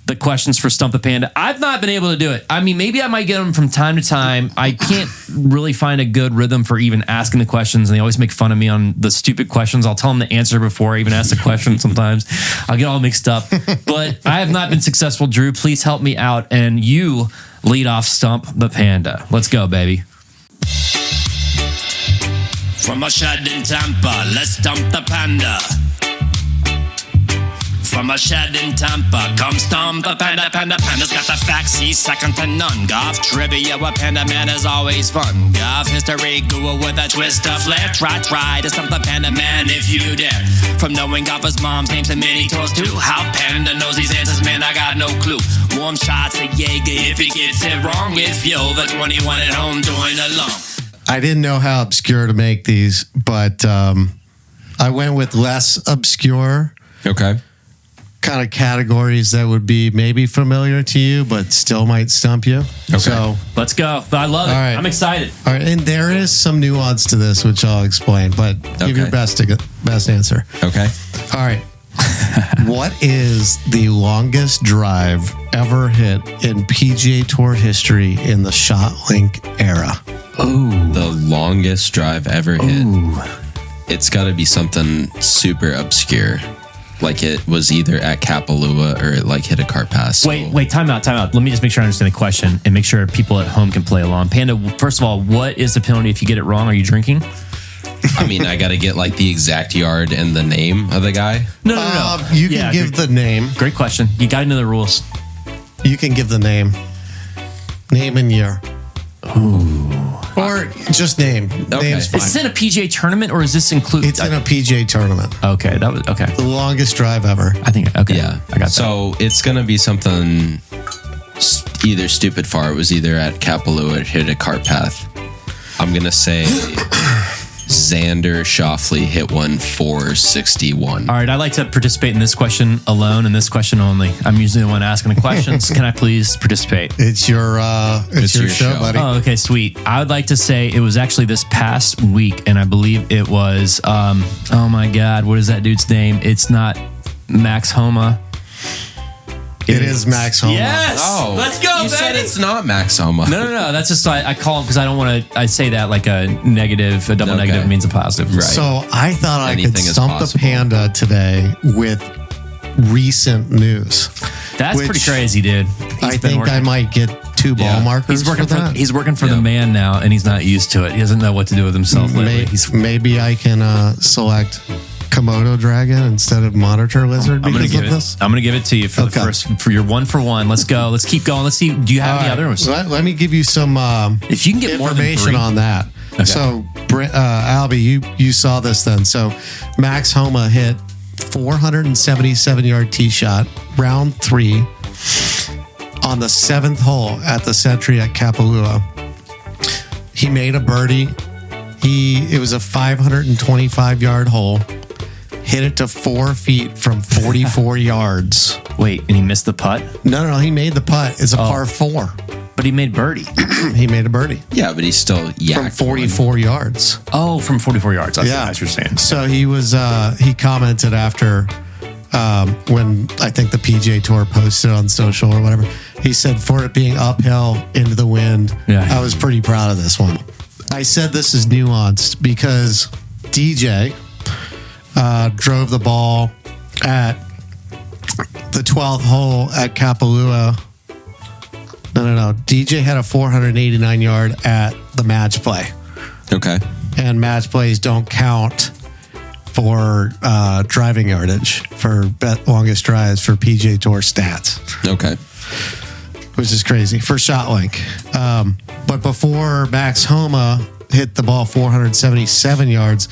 the questions for Stump the Panda. I've not been able to do it. I mean, maybe I might get them from time to time. I can't really find a good rhythm for even asking the questions, and they always make fun of me on the stupid questions. I'll tell them the answer before I even ask the question sometimes. I'll get all mixed up. But I have not been successful, Drew. Please help me out, and you lead off Stump the Panda. Let's go, baby. From a shed in Tampa, let's stump the panda. From a shed in Tampa, come stump the panda. Panda's got the facts, he's second to none. Golf trivia with Panda Man is always fun. Golf history, Google with a twist of flair. Try to stump the Panda Man if you dare. From knowing golfers' moms' names and mini tours to how Panda knows these answers, man, I got no clue. Warm shots of Jaeger if he gets it wrong. If you're over 21 at home, join along. I didn't know how obscure to make these, but I went with less obscure. Okay. Kind of categories that would be maybe familiar to you, but still might stump you. Okay. So let's go. I love it. All right. I'm excited. All right, and there is some nuance to this, which I'll explain, but give your best answer. Okay. All right. What is the longest drive ever hit in PGA Tour history in the ShotLink era? Ooh. The longest drive ever hit. It's got to be something super obscure. Like it was either at Kapalua or it like hit a cart pass. Wait, time out. Let me just make sure I understand the question and make sure people at home can play along. Panda, first of all, what is the penalty if you get it wrong? Are you drinking? I mean, I got to get like the exact yard and the name of the guy. No. You can give the name. Great question. You got to know the rules. You can give the name. Name and year. Ooh. Or just name. Okay. Name's fine. Is this in a PGA tournament or is this include? It's in a PGA tournament. Okay, that was okay. The longest drive ever. I think okay. Yeah, I got that. So it's gonna be something either stupid far. It was either at Kapalua or it hit a cart path. I'm gonna say Xander Schauffele hit one 461. All right, I like to participate in this question alone and this question only. I'm usually the one asking the questions. Can I please participate? It's your show, buddy. Oh, okay, sweet. I would like to say it was actually this past week, and I believe it was. Oh my God, what is that dude's name? It's not Max Homa. It is Max Homa. Yes. Oh, Let's go, You baby. said it's not Max Homa. No. That's just I call him because I don't want to. I say that like a negative, a double Okay. negative means a positive. Right. So I thought I could Anything is stump the possible. panda today with recent news. That's Which pretty crazy, dude. I think I might get 2 ball markers. He's working for that. He's working for the man now, and he's not used to it. He doesn't know what to do with himself lately. Maybe I can select Komodo dragon instead of monitor lizard I'm because of this. I'm gonna give it to you for the first for your 1 for 1. Let's go. Let's keep going. Let's see. Do you have any other ones? Let me give you some if you can get more than information 3. on that. Okay. So, Albie, you saw this then. So, Max Homa hit 477-yard tee shot, round 3, on the 7th hole at the Sentry at Kapalua. He made a birdie. It was a 525-yard hole. Hit it to 4 feet from 44 yards. Wait, and he missed the putt? No, he made the putt. It's a par 4. But he made birdie. He made a birdie. Yeah, but he's still From 44 yards. Oh, from 44 yards. That's Yeah. what you're saying. So he was, he commented after when I think the PGA Tour posted on social or whatever. He said, for it being uphill into the wind, I was pretty proud of this one. I said this is nuanced because DJ drove the ball at the 12th hole at Kapalua. No. DJ had a 489-yard at the match play. Okay. And match plays don't count for driving yardage for longest drives for PGA Tour stats. Okay. Which is crazy for ShotLink. But before Max Homa hit the ball 477 yards,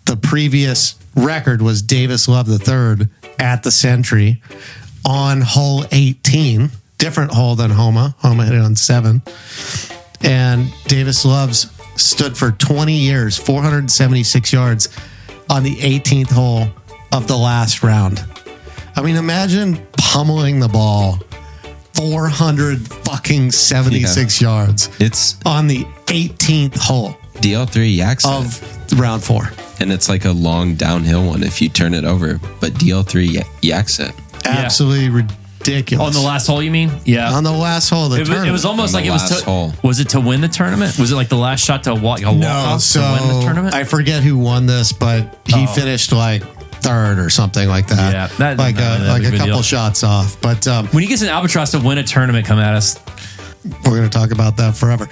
the previous record was Davis Love III at the Sentry on hole 18. Different hole than Homa. Homa hit it on 7. And Davis Love's stood for 20 years, 476 yards on the 18th hole of the last round. I mean, imagine pummeling the ball 476 yards. It's on the 18th hole. DL3 yaks of round 4. And it's like a long downhill one if you turn it over. But DL3 yaks it. Absolutely ridiculous. On the last hole, you mean? Yeah. On the last hole of the tournament. It was almost like it was hole. Was it to win the tournament? Was it like the last shot to walk off to win the tournament? I forget who won this, but he finished like 3rd or something like that. Yeah, that like a couple deal. shots off. But when you get an Albatross to win a tournament, come at us. We're going to talk about that forever.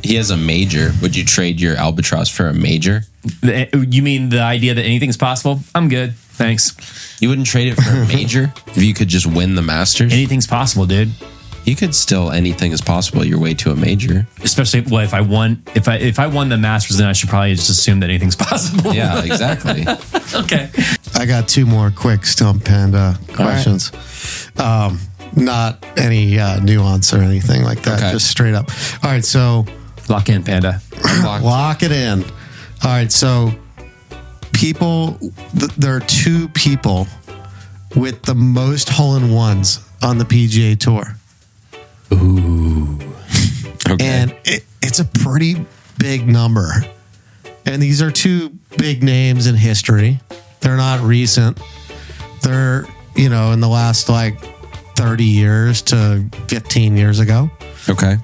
He has a major. Would you trade your Albatross for a major? You mean the idea that anything's possible? I'm good. Thanks. You wouldn't trade it for a major if you could just win the Masters? Anything's possible, dude. You could still, anything is possible your way to a major. Especially if I won the Masters, then I should probably just assume that anything's possible. Yeah, exactly. Okay. I got 2 more quick Stump Panda questions. Not any nuance or anything like that. Okay. Just straight up. All right, so lock in, Panda. Lock it in. All right, so there are 2 people with the most hole-in-ones on the PGA Tour. Ooh. Okay. And it's a pretty big number. And these are 2 big names in history. They're not recent. They're, in the last like 30 years to 15 years ago. Okay.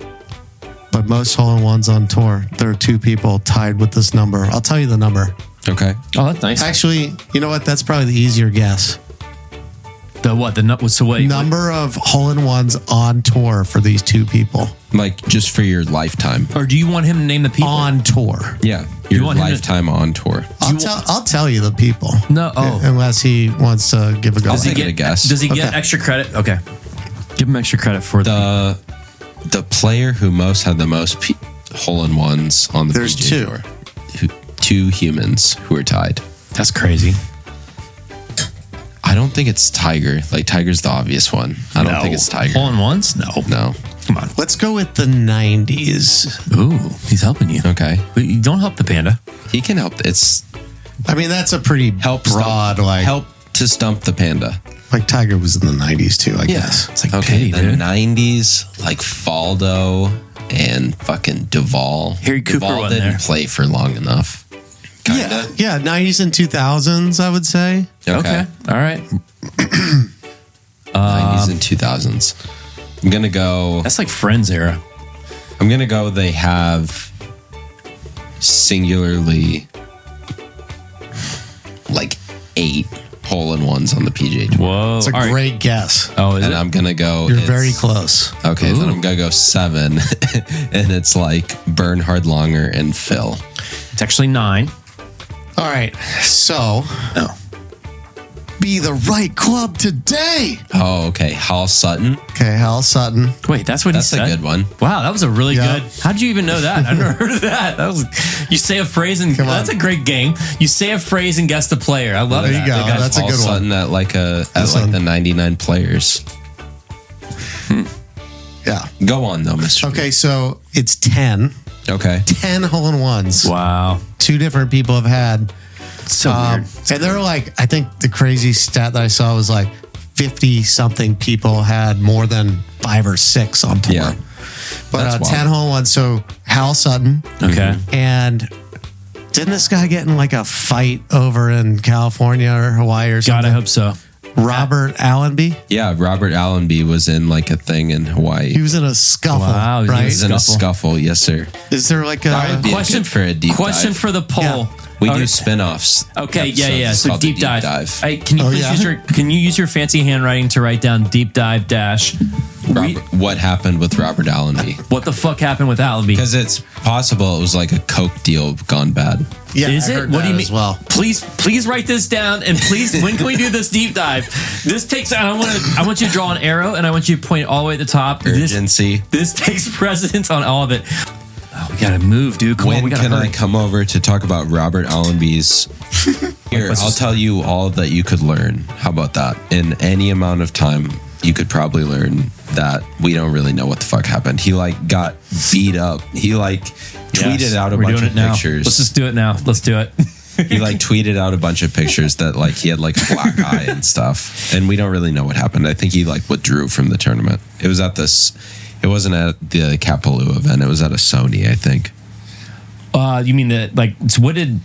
But most hole-in-ones on tour, there are 2 people tied with this number. I'll tell you the number. Okay. Oh, that's nice. Actually, you know what? That's probably the easier guess. The what? So what? Number of hole-in-ones on tour for these 2 people. Like just for your lifetime. Or do you want him to name the people? On tour. Yeah. Your lifetime on tour. I'll tell you the people. No. Oh. Unless he wants to give a go. Does he get a guess? Does he get extra credit? Okay. Give him extra credit for the player who had the most hole-in-ones on the There's PGA 2. Tour. 2 humans who are tied. That's crazy. I don't think it's Tiger. Like, Tiger's the obvious one. I don't think it's Tiger. Hole-in-ones? No. Come on. Let's go with the 90s. Ooh, he's helping you. Okay. But you don't help the panda. He can help. That's a pretty broad, help to stump the panda. Like Tiger was in the 90s too, I guess. It's like Okay, pity, the dude. 90s, like Faldo and fucking Duvall. Harry Cooper Duvall won didn't there. play for long enough. Kinda. Yeah, 90s and 2000s, I would say. Okay. All right. 90s and 2000s. I'm going to go... That's like Friends era. I'm going to go they have singularly like 8 hole-in-ones on the PGA Tour. Whoa. It's a great guess. Oh, is And it? I'm going to go... You're very close. Okay, then I'm going to go 7. And it's like Bernhard Langer and Phil. It's actually 9. All right, so be the right club today. Oh, okay. Hal Sutton. Okay, Hal Sutton. Wait, that's what he said? That's a good one. Wow, that was a really Yeah. good. How did you even know that? I've never heard of that. That was you say a phrase and that's a great game. You say a phrase and guess the player. I love There that. you go. They got That's a Hal good one. Sutton at like one. the 99 players. Yeah. Go on though, Mr. Okay, so it's 10. Okay. 10 hole-in-ones. Wow. 2 different people have had. So weird. And they're like, I think the crazy stat that I saw was like 50-something people had more than 5 or 6 on tour. Yeah. But That's 10 hole-in-ones. So Hal Sutton. Okay. And didn't this guy get in like a fight over in California or Hawaii or something? God, I hope so. Robert Allenby? Yeah, Robert Allenby was in like a thing in Hawaii. He was in a scuffle, Wow, he was in right? He was in a scuffle, yes, sir. Is there like a... Question for a deep Question dive. for the poll. Yeah. We Okay. do spin-offs. Okay, episodes. yeah. It's So called the deep dive. Hey, can you Oh, please yeah? can you use your fancy handwriting to write down deep dive dash? What happened with Robert Allenby? What the fuck happened with Allenby? Because it's possible it was like a Coke deal gone bad. Yeah, Is I it? heard What do you that mean? as well. Please write this down, and please, when can we do this deep dive? This takes. I want you to draw an arrow, and I want you to point it all the way at the top. Urgency. This takes precedence on all of it. Oh, we gotta move, dude. Come on, When we gotta can hurry. I come over to talk about Robert Allenby's? Here, I'll tell you all that you could learn. How about that? In any amount of time, you could probably learn that we don't really know what the fuck happened. He like got beat up. He like tweeted out a We're bunch doing of it now. pictures. Let's just do it now. Let's do it. He like tweeted out a bunch of pictures that like he had like a black eye and stuff, and we don't really know what happened. I think he like withdrew from the tournament. It was at this. It wasn't at the Kapalua event. It was at a Sony, I think. You mean that like so when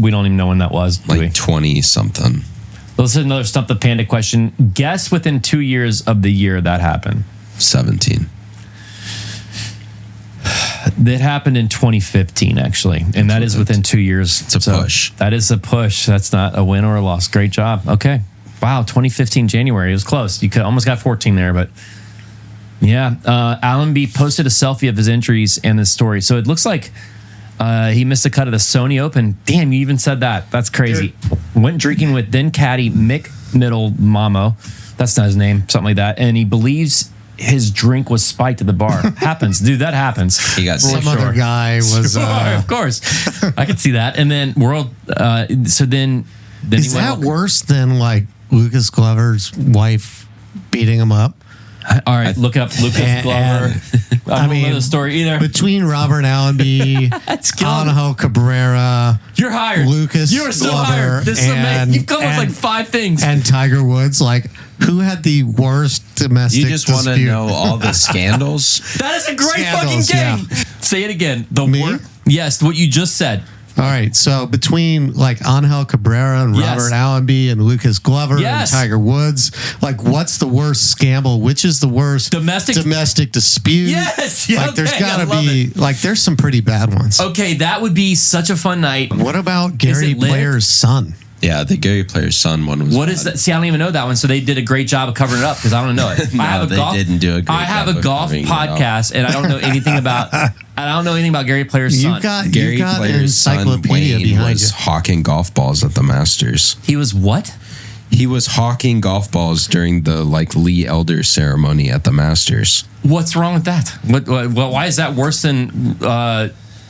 we don't even know when that was, do we? Like 20 something. This is another Stump the Panda question. Guess within 2 years of the year that happened. 17. That happened in 2015, actually, and that is within 2 years. It's a push. That is a push. That's not a win or a loss. Great job. Okay. Wow, 2015 January. It was close. You could almost got 14 there, but yeah. Allenby posted a selfie of his injuries and his story. So it looks like he missed a cut of the Sony Open. Damn, you even said that. That's crazy. Went drinking with then caddy Mick Middle Mamo. That's not his name. Something like that. And he believes his drink was spiked at the bar. Happens. Dude, that happens. He got Some other guy was... Sure, of course. I can see that. And then so then Is that worse than like Lucas Glover's wife beating him up? All right, look up Lucas Glover. I don't know the story either. Between Robert Allenby, Anaho Cabrera, You're hired. Lucas You are so Glover, hired. This is amazing. and- You've come up with like 5 things. and Tiger Woods. Like, who had the worst domestic You just want to dispute? know all the scandals? That is a great Scandals, fucking game. Say it again. The Me? word. Yes, what you just said. All right, so between like Angel Cabrera and Robert Allenby and Lucas Glover and Tiger Woods, like what's the worst scandal? Which is the worst domestic dispute? Yes, like there's got to be like there's some pretty bad ones. Okay, that would be such a fun night. What about Gary Player's son? Yeah, the Gary Player's son one was. What is that? See, I don't even know that one. So they did a great job of covering it up because I don't know it. No, didn't do a great I have job a golf podcast, and I don't know anything about. I don't know anything about Gary Player's son. Gary Player's son Wayne was hawking golf balls at the Masters. He was what? He was hawking golf balls during the like Lee Elder ceremony at the Masters. What's wrong with that? Why is that worse than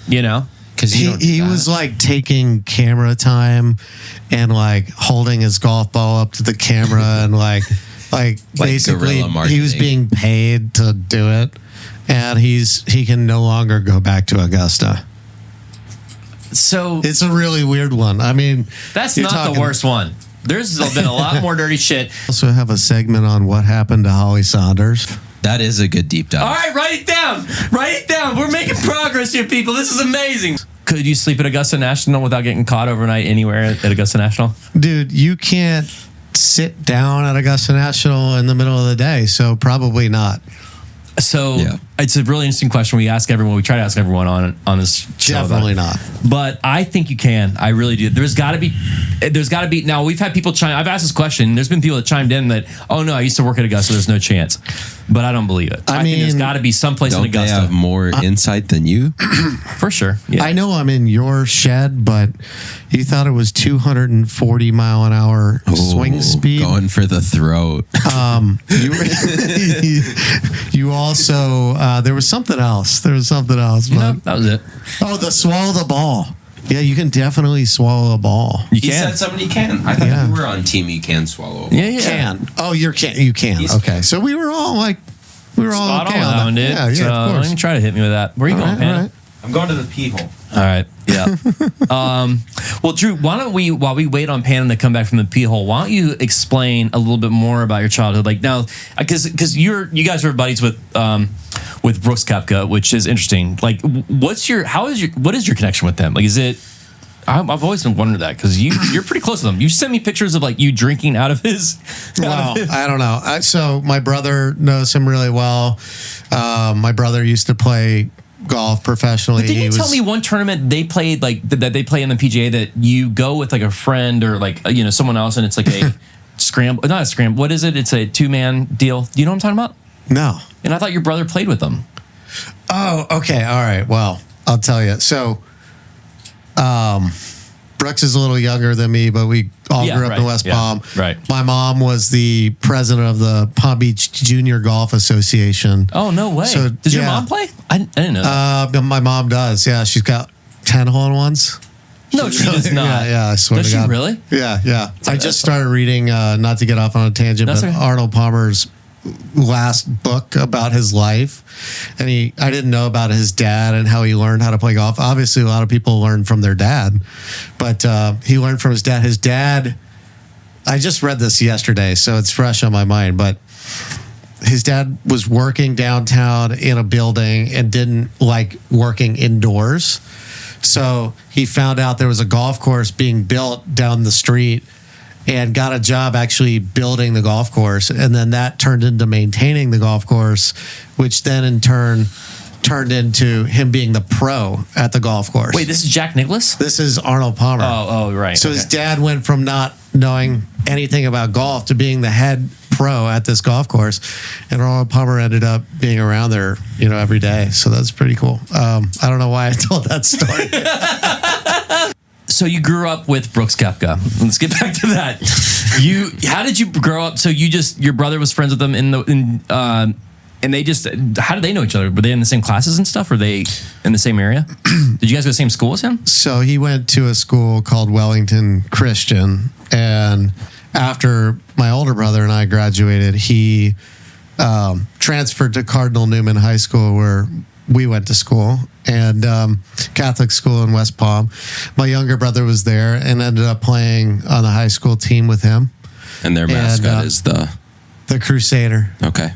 you know? Because he was like taking camera time and like holding his golf ball up to the camera and like basically he was being paid to do it, and he can no longer go back to Augusta. So it's a really weird one. I mean, that's not the worst one. There's been a lot more dirty shit. Also have a segment on what happened to Holly Saunders. That is a good deep dive. All right, write it down. Write it down. We're making progress here, people. This is amazing. Could you sleep at Augusta National without getting caught overnight anywhere at Augusta National? Dude, you can't sit down at Augusta National in the middle of the day, so probably not. So it's a really interesting question. We ask everyone. We try to ask everyone on this show. Definitely not. But I think you can. I really do. There's got to be. Now we've had people chime. I've asked this question. There's been people that chimed in that, oh no, I used to work at Augusta. There's no chance. But I don't believe it. I mean, there's got to be someplace in Augusta. They have more insight than you, for sure. Yeah. I know I'm in your shed, but you thought it was 240 mile an hour swing speed. Going for the throat. You also there was something else. But no, that was it. Oh, the swallow the ball. Yeah, you can definitely swallow a ball. You said somebody can. I thought you were on team. You can swallow a ball. Yeah. Can. Oh, you can. Okay, so we were all like, spot okay on that one, dude. Yeah, so of course. Don't even try to hit me with that. Where are you going, Panda? Right. I'm going to the pee hole. All right. Yeah. Well, Drew, why don't we, while we wait on Panda to come back from the pee hole, why don't you explain a little bit more about your childhood? Like now, because you guys are buddies with Brooks Koepka, which is interesting. Like, what is your connection with them? Like, is it? I've always been wondering that because you're pretty close to them. You sent me pictures of like you drinking out of his. Well, I don't know. So my brother knows him really well. My brother used to play golf professionally. But didn't you tell me one tournament they played like that they play in the PGA that you go with like a friend or like someone else and it's like a scramble, not a scramble. What is it? It's a 2-man deal. Do you know what I'm talking about? No. And I thought your brother played with them. Oh, okay. All right. Well, I'll tell you. So, Brooks is a little younger than me, but we all grew up in West Palm. Right. My mom was the president of the Palm Beach Junior Golf Association. Oh, no way. So, did your mom play? I didn't know that. My mom does. Yeah, she's got 10 hole-in-ones. No, she does not. Yeah, I swear to God. Does she really? Yeah. I just started reading, not to get off on a tangent, but Arnold Palmer's last book about his life, and I didn't know about his dad and how he learned how to play golf. Obviously a lot of people learn from their dad, but he learned from his dad. I just read this yesterday, so it's fresh on my mind, but his dad was working downtown in a building and didn't like working indoors, so he found out there was a golf course being built down the street and got a job actually building the golf course. And then that turned into maintaining the golf course, which then in turn turned into him being the pro at the golf course. Wait, this is Jack Nicklaus? This is Arnold Palmer. Oh, right. So his dad went from not knowing anything about golf to being the head pro at this golf course. And Arnold Palmer ended up being around there, every day. So that's pretty cool. I don't know why I told that story. So you grew up with Brooks Koepka. Let's get back to that. How did you grow up? So your brother was friends with them and they just, how did they know each other? Were they in the same classes and stuff? Were they in the same area? Did you guys go to the same school as him? So he went to a school called Wellington Christian, and after my older brother and I graduated, he transferred to Cardinal Newman High School, where we went to school, and Catholic school in West Palm. My younger brother was there and ended up playing on the high school team with him. And their mascot is the Crusader. Okay.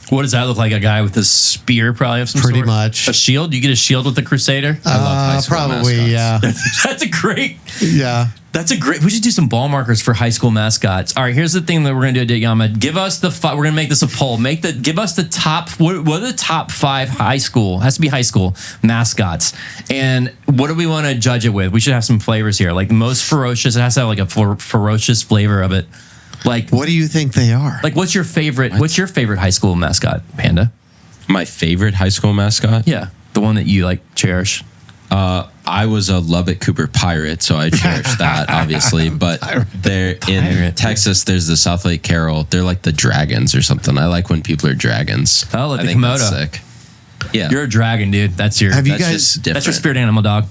What does that look like? A guy with a spear, probably of some Pretty sort? much. A shield? You get a shield with the Crusader? I love high school probably, mascots. That's a great. Yeah. That's a great. We should do some ball markers for high school mascots. All right, here's the thing that we're gonna do at Yama. Give us the. We're gonna make this a poll. Give us the top. What are the top 5 high school? Has to be high school mascots. And what do we want to judge it with? We should have some flavors here. Like the most ferocious. It has to have like a ferocious flavor of it. Like, what do you think they are? Like, what's your favorite? What's your favorite high school mascot, Panda? My favorite high school mascot? Yeah, the one that you like cherish. I was a Lubbock Cooper pirate, so I cherish that, obviously. But they're in Texas. There's the South Lake Carroll. They're like the dragons or something. I like when people are dragons. Oh, like I the think Komodo. that's sick. Yeah, You're a dragon, dude. That's your. Have you that's guys? just different. That's your spirit animal, dog.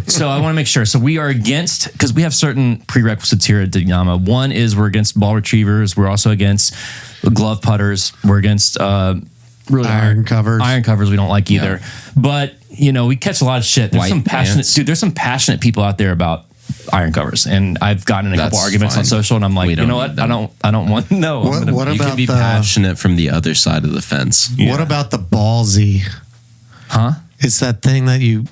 So I want to make sure. So we are against, because we have certain prerequisites here at Yama. One is we're against ball retrievers. We're also against glove putters. We're against really Iron covers. Iron covers we don't like either. But you know, we catch a lot of shit. There's White some passionate pants. dude. There's some passionate people out there about iron covers, and I've gotten in a couple That's arguments on fine. social, and I'm like, We you know don't what? need them. I don't want no. What you about can be the? passionate from the other side of the fence. What about the ballsy? Huh? It's that thing that you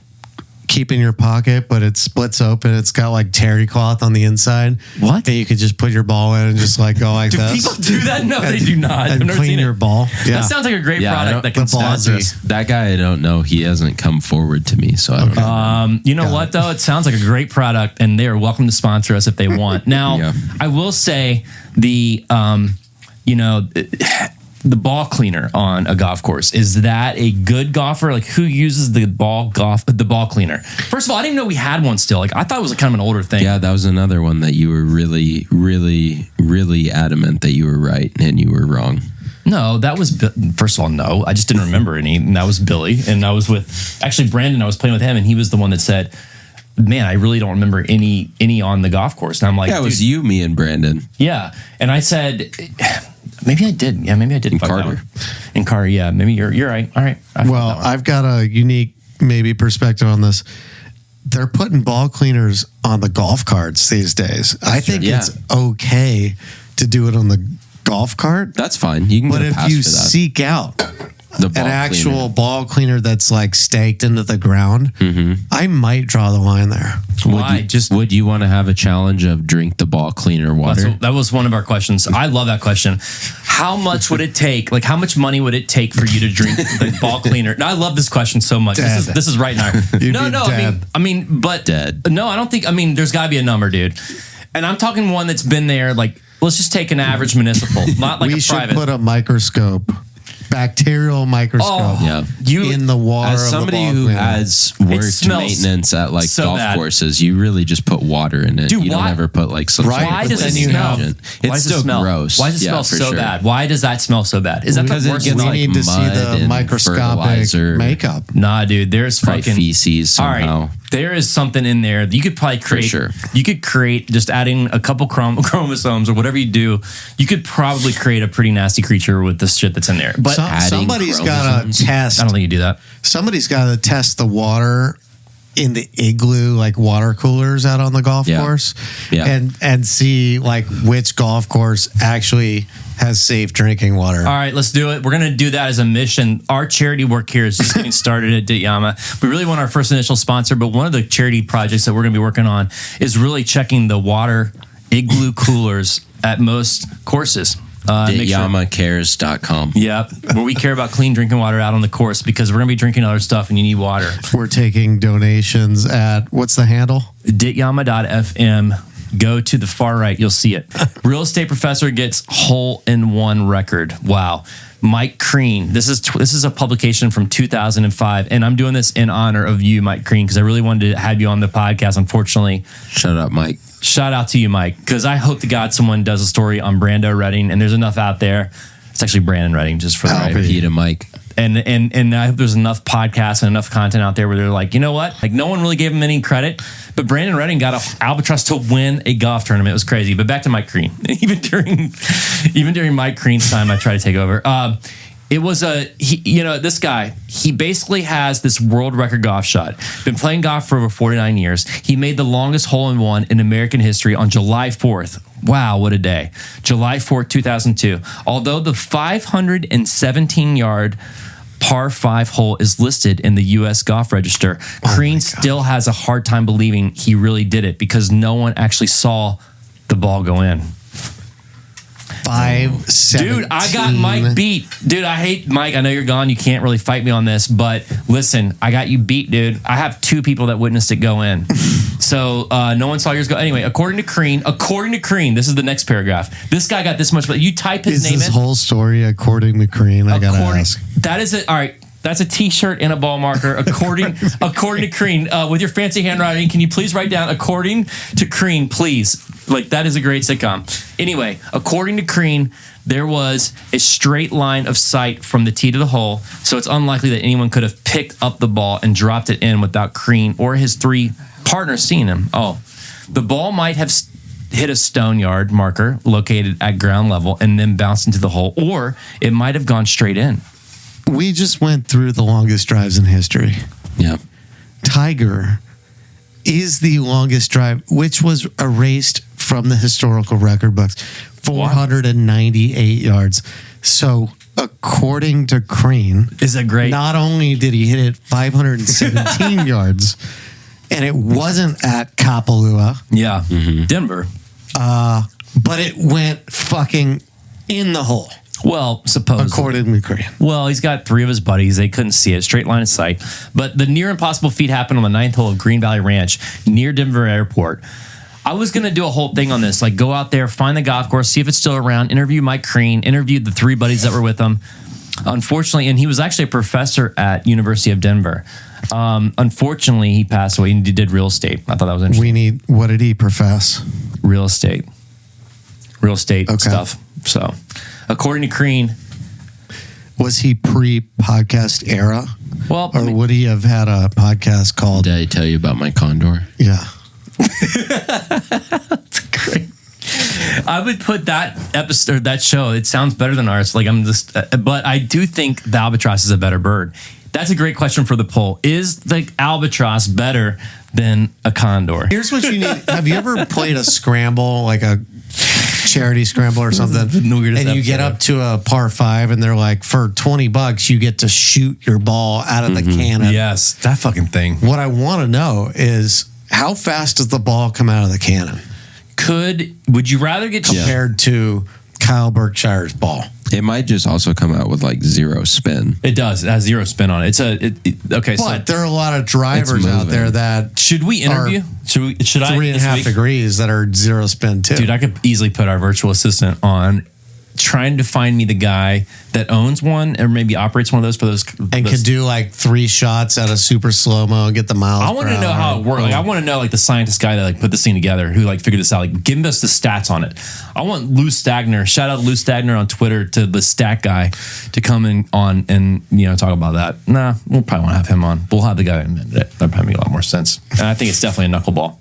keep in your pocket, but it splits open. It's got like terry cloth on the inside. What? And you could just put your ball in and just like go like Do this. people do that? No, they do not. I've And never clean seen your it. ball. Yeah. That sounds like a great Yeah, I product don't- that can the sponsor ballsy. us. That guy, I don't know. He hasn't come forward to me, so I don't know. You know what though? It sounds like a great product, and they are welcome to sponsor us if they want. Now, Yeah. I will say the ball cleaner on a golf course, is that a good golfer? Like, who uses the ball cleaner? First of all, I didn't even know we had one still. Like, I thought it was kind of an older thing. Yeah, that was another one that you were really, really, really adamant that you were right and you were wrong. No, that was first of all, no. I just didn't remember any, and that was Billy. And I was with actually Brandon. I was playing with him, and he was the one that said, "Man, I really don't remember any on the golf course." And I'm like, Yeah, it was you, me, and Brandon. Yeah, and I said, maybe I did. Yeah, maybe I did. And fuck that Carter. one. And Carter, yeah, maybe you're right. All right. I fucked Well, that one. I've got a unique maybe perspective on this. They're putting ball cleaners on the golf carts these days. I think Yeah. it's okay to do it on the golf cart. That's fine. You can But get a if pass you for that. seek out The ball an actual cleaner. ball cleaner that's like staked into the ground, I might draw the line there. Why? Would you want to have a challenge of drink the ball cleaner water? That was one of our questions. I love that question. How much would it take? Like, how much money would it take for you to drink the ball cleaner? No, I love this question so much. Dead. This is right now. You'd No, be no. dead. I mean, but Dead. No, I don't think. I mean, there's got to be a number, dude. And I'm talking one that's been there. Like, let's just take an average municipal, not like We a should private. put a microscope, bacterial microscope, Yeah. in the water. As of the somebody ball who cleaner. has worked smells maintenance at like so golf bad. courses, you really just put water in it. Dude, you don't why- ever put like some Right, sort of Why but does it then you smell? have- agent. Why It's does it still smell gross. Why does it Yeah, smell for so sure. bad? Why does that smell so bad? Is that Because the it worst? gets we like need to see mud the and microscopic fertilizer. makeup. Nah, dude. There's Probably fucking feces All somehow. right, there is something in there that you could probably create. sure. You could create just adding a couple chromosomes or whatever you do. You could probably create a pretty nasty creature with this shit that's in there. But adding Somebody's got chromosomes? to test. I don't think you do that. Somebody's got to test the water in the igloo, like water coolers out on the golf Yeah. course, Yeah. and see like which golf course actually has safe drinking water. All right, let's do it. We're going to do that as a mission. Our charity work here is just getting started at Yama. We really want our first initial sponsor, but one of the charity projects that we're going to be working on is really checking the water igloo coolers at most courses. Make sure- YamaCares.com. Yep, where we care about clean drinking water out on the course because we're going to be drinking other stuff and you need water. We're taking donations at what's the handle? dityama.fm. Go to the far right, you'll see it. Real estate professor gets hole-in-one record. Wow. Mike Creen. This is a publication from 2005, and I'm doing this in honor of you, Mike Creen, because I really wanted to have you on the podcast. Unfortunately, Shut up, Mike. shout out to you, Mike, because I hope to God someone does a story on Brando Redding, and there's enough out there. It's actually Brandon Redding, just for the record. Peet Mike. And I hope there's enough podcasts and enough content out there where they're like, you know what? Like, no one really gave him any credit, but Brandon Redding got Albatross to win a golf tournament. It was crazy. But back to Mike Creen. Even during Mike Creen's time, I tried to take over. It was this guy, he basically has this world record golf shot. Been playing golf for over 49 years. He made the longest hole-in-one in American history on July 4th. Wow, what a day. July 4th, 2002. Although the 517-yard par 5 hole is listed in the U.S. Golf Register, Creen still has a hard time believing he really did it because no one actually saw the ball go in. 517. Dude, I got Mike beat. Dude, I hate Mike. I know you're gone. You can't really fight me on this, but listen, I got you beat, dude. I have 2 people that witnessed it go in. So no one saw yours go. Anyway, according to Creen, this is the next paragraph. This guy got this much, but you type his name in. Is this whole story according to Creen? I gotta ask. That is it. All right. That's a T-shirt and a ball marker. According to Creen, with your fancy handwriting, can you please write down according to Creen, please? Like, that is a great sitcom. Anyway, according to Creen, there was a straight line of sight from the tee to the hole, so it's unlikely that anyone could have picked up the ball and dropped it in without Creen or his 3 partners seeing him. Oh, the ball might have hit a stone yard marker located at ground level and then bounced into the hole, or it might have gone straight in. We just went through the longest drives in history. Yeah. Tiger is the longest drive, which was erased from the historical record books, 498 yards. So, according to Creen, is that great? Not only did he hit it 517 yards, and it wasn't at Kapalua. Yeah, Denver. But it went fucking in the hole. Well, supposedly. According to Creen. Well, he's got 3 of his buddies. They couldn't see it. Straight line of sight. But the near impossible feat happened on the 9th hole of Green Valley Ranch near Denver Airport. I was going to do a whole thing on this. Like, go out there, find the golf course, see if it's still around, interview Mike Creen, interviewed the 3 buddies that were with him. Unfortunately, and he was actually a professor at University of Denver. Unfortunately, he passed away and he did real estate. I thought that was interesting. What did he profess? Real estate stuff. So, according to Creen, was he pre-podcast era? Well, or would he have had a podcast called? Did I tell you about my condor? Yeah, that's great. I would put that episode, that show. It sounds better than ours. Like but I do think the albatross is a better bird. That's a great question for the poll. Is the albatross better than a condor? Here's what you need. Have you ever played a scramble, like a charity scramble or something? And you get up to a par 5 and they're like, for $20, you get to shoot your ball out of the cannon. Yes, that fucking thing. What I want to know is how fast does the ball come out of the cannon? Would you rather get compared to Kyle Berkshire's ball? It might just also come out with like 0 spin. It does. It has 0 spin on it. Okay. But there are a lot of drivers out there that should we interview? Should I 3.5 degrees that are 0 spin too? Dude, I could easily put our virtual assistant on trying to find me the guy that owns one or maybe operates one of those for those and could do like 3 shots at a super slow-mo and get the miles. I want to know how it works. Like, I want to know like the scientist guy that like put this thing together who like figured this out. Like, give us the stats on it. I want Lou Stagner. Shout out Lou Stagner on Twitter to the stat guy to come in on and talk about that. Nah, we'll probably want to have him on. We'll have the guy that invented it. That'd probably make a lot more sense. And I think it's definitely a knuckleball.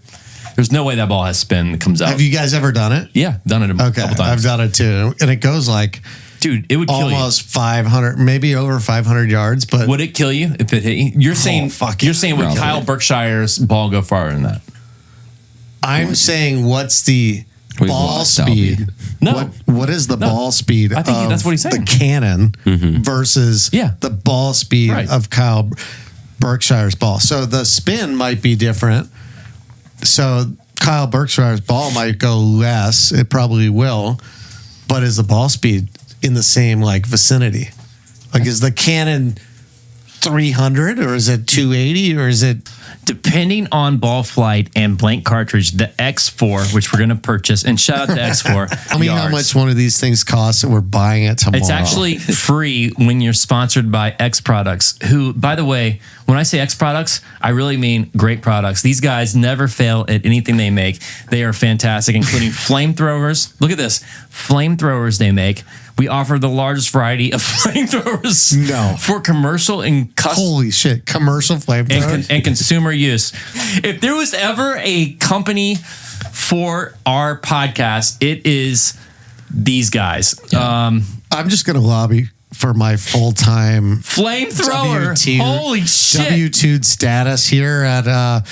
There's no way that ball has spin that comes out. Have you guys ever done it? Yeah, done it a couple times. I've done it too. And it goes like, dude, it would kill you. Almost 500, maybe over 500 yards. But would it kill you if it hit you? You're saying would Kyle Berkshire's ball go farther than that? I'm saying what's the ball speed? No. What is the ball speed? I think that's what he's saying. The cannon versus the ball speed of Kyle Berkshire's ball. So the spin might be different. So Kyle Berkshire's ball might go less. It probably will. But is the ball speed in the same like vicinity? Like, is the cannon 300 or is it 280 or is it? Depending on ball flight and blank cartridge, the X4, which we're going to purchase, and shout out to X4. Tell me how much one of these things costs, and we're buying it tomorrow. It's actually free when you're sponsored by X Products, who, by the way, when I say X Products, I really mean great products. These guys never fail at anything they make. They are fantastic, including flamethrowers. Look at this. Flamethrowers they make. We offer the largest variety of flamethrowers for commercial and holy shit, commercial flamethrowers and consumer use. If there was ever a company for our podcast, it is these guys. I'm just going to lobby for my full-time flamethrower. Holy shit. W2 status here at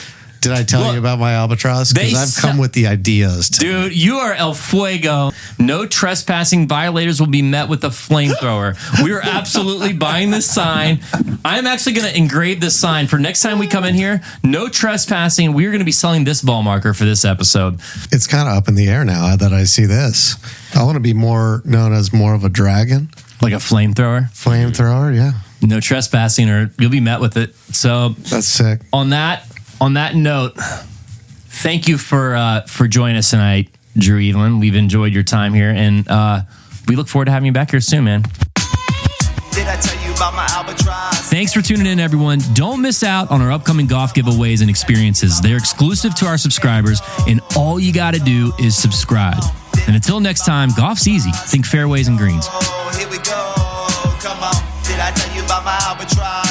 did I tell you about my Albatross? Because I've come with the ideas. Dude, you are El Fuego. No trespassing. Violators will be met with a flamethrower. We are absolutely buying this sign. I'm actually going to engrave this sign for next time we come in here. No trespassing. We're going to be selling this ball marker for this episode. It's kind of up in the air now that I see this. I want to be more known as more of a dragon. Like a flamethrower? Flamethrower, yeah. No trespassing or you'll be met with it. So that's sick. On that note, thank you for joining us tonight, Drew Evelyn. We've enjoyed your time here, and we look forward to having you back here soon, man. Did I tell you about my Albatross? Thanks for tuning in, everyone. Don't miss out on our upcoming golf giveaways and experiences. They're exclusive to our subscribers, and all you got to do is subscribe. And until next time, golf's easy. Think fairways and greens. Oh, here we go. Come on. Did I tell you about my Albatross?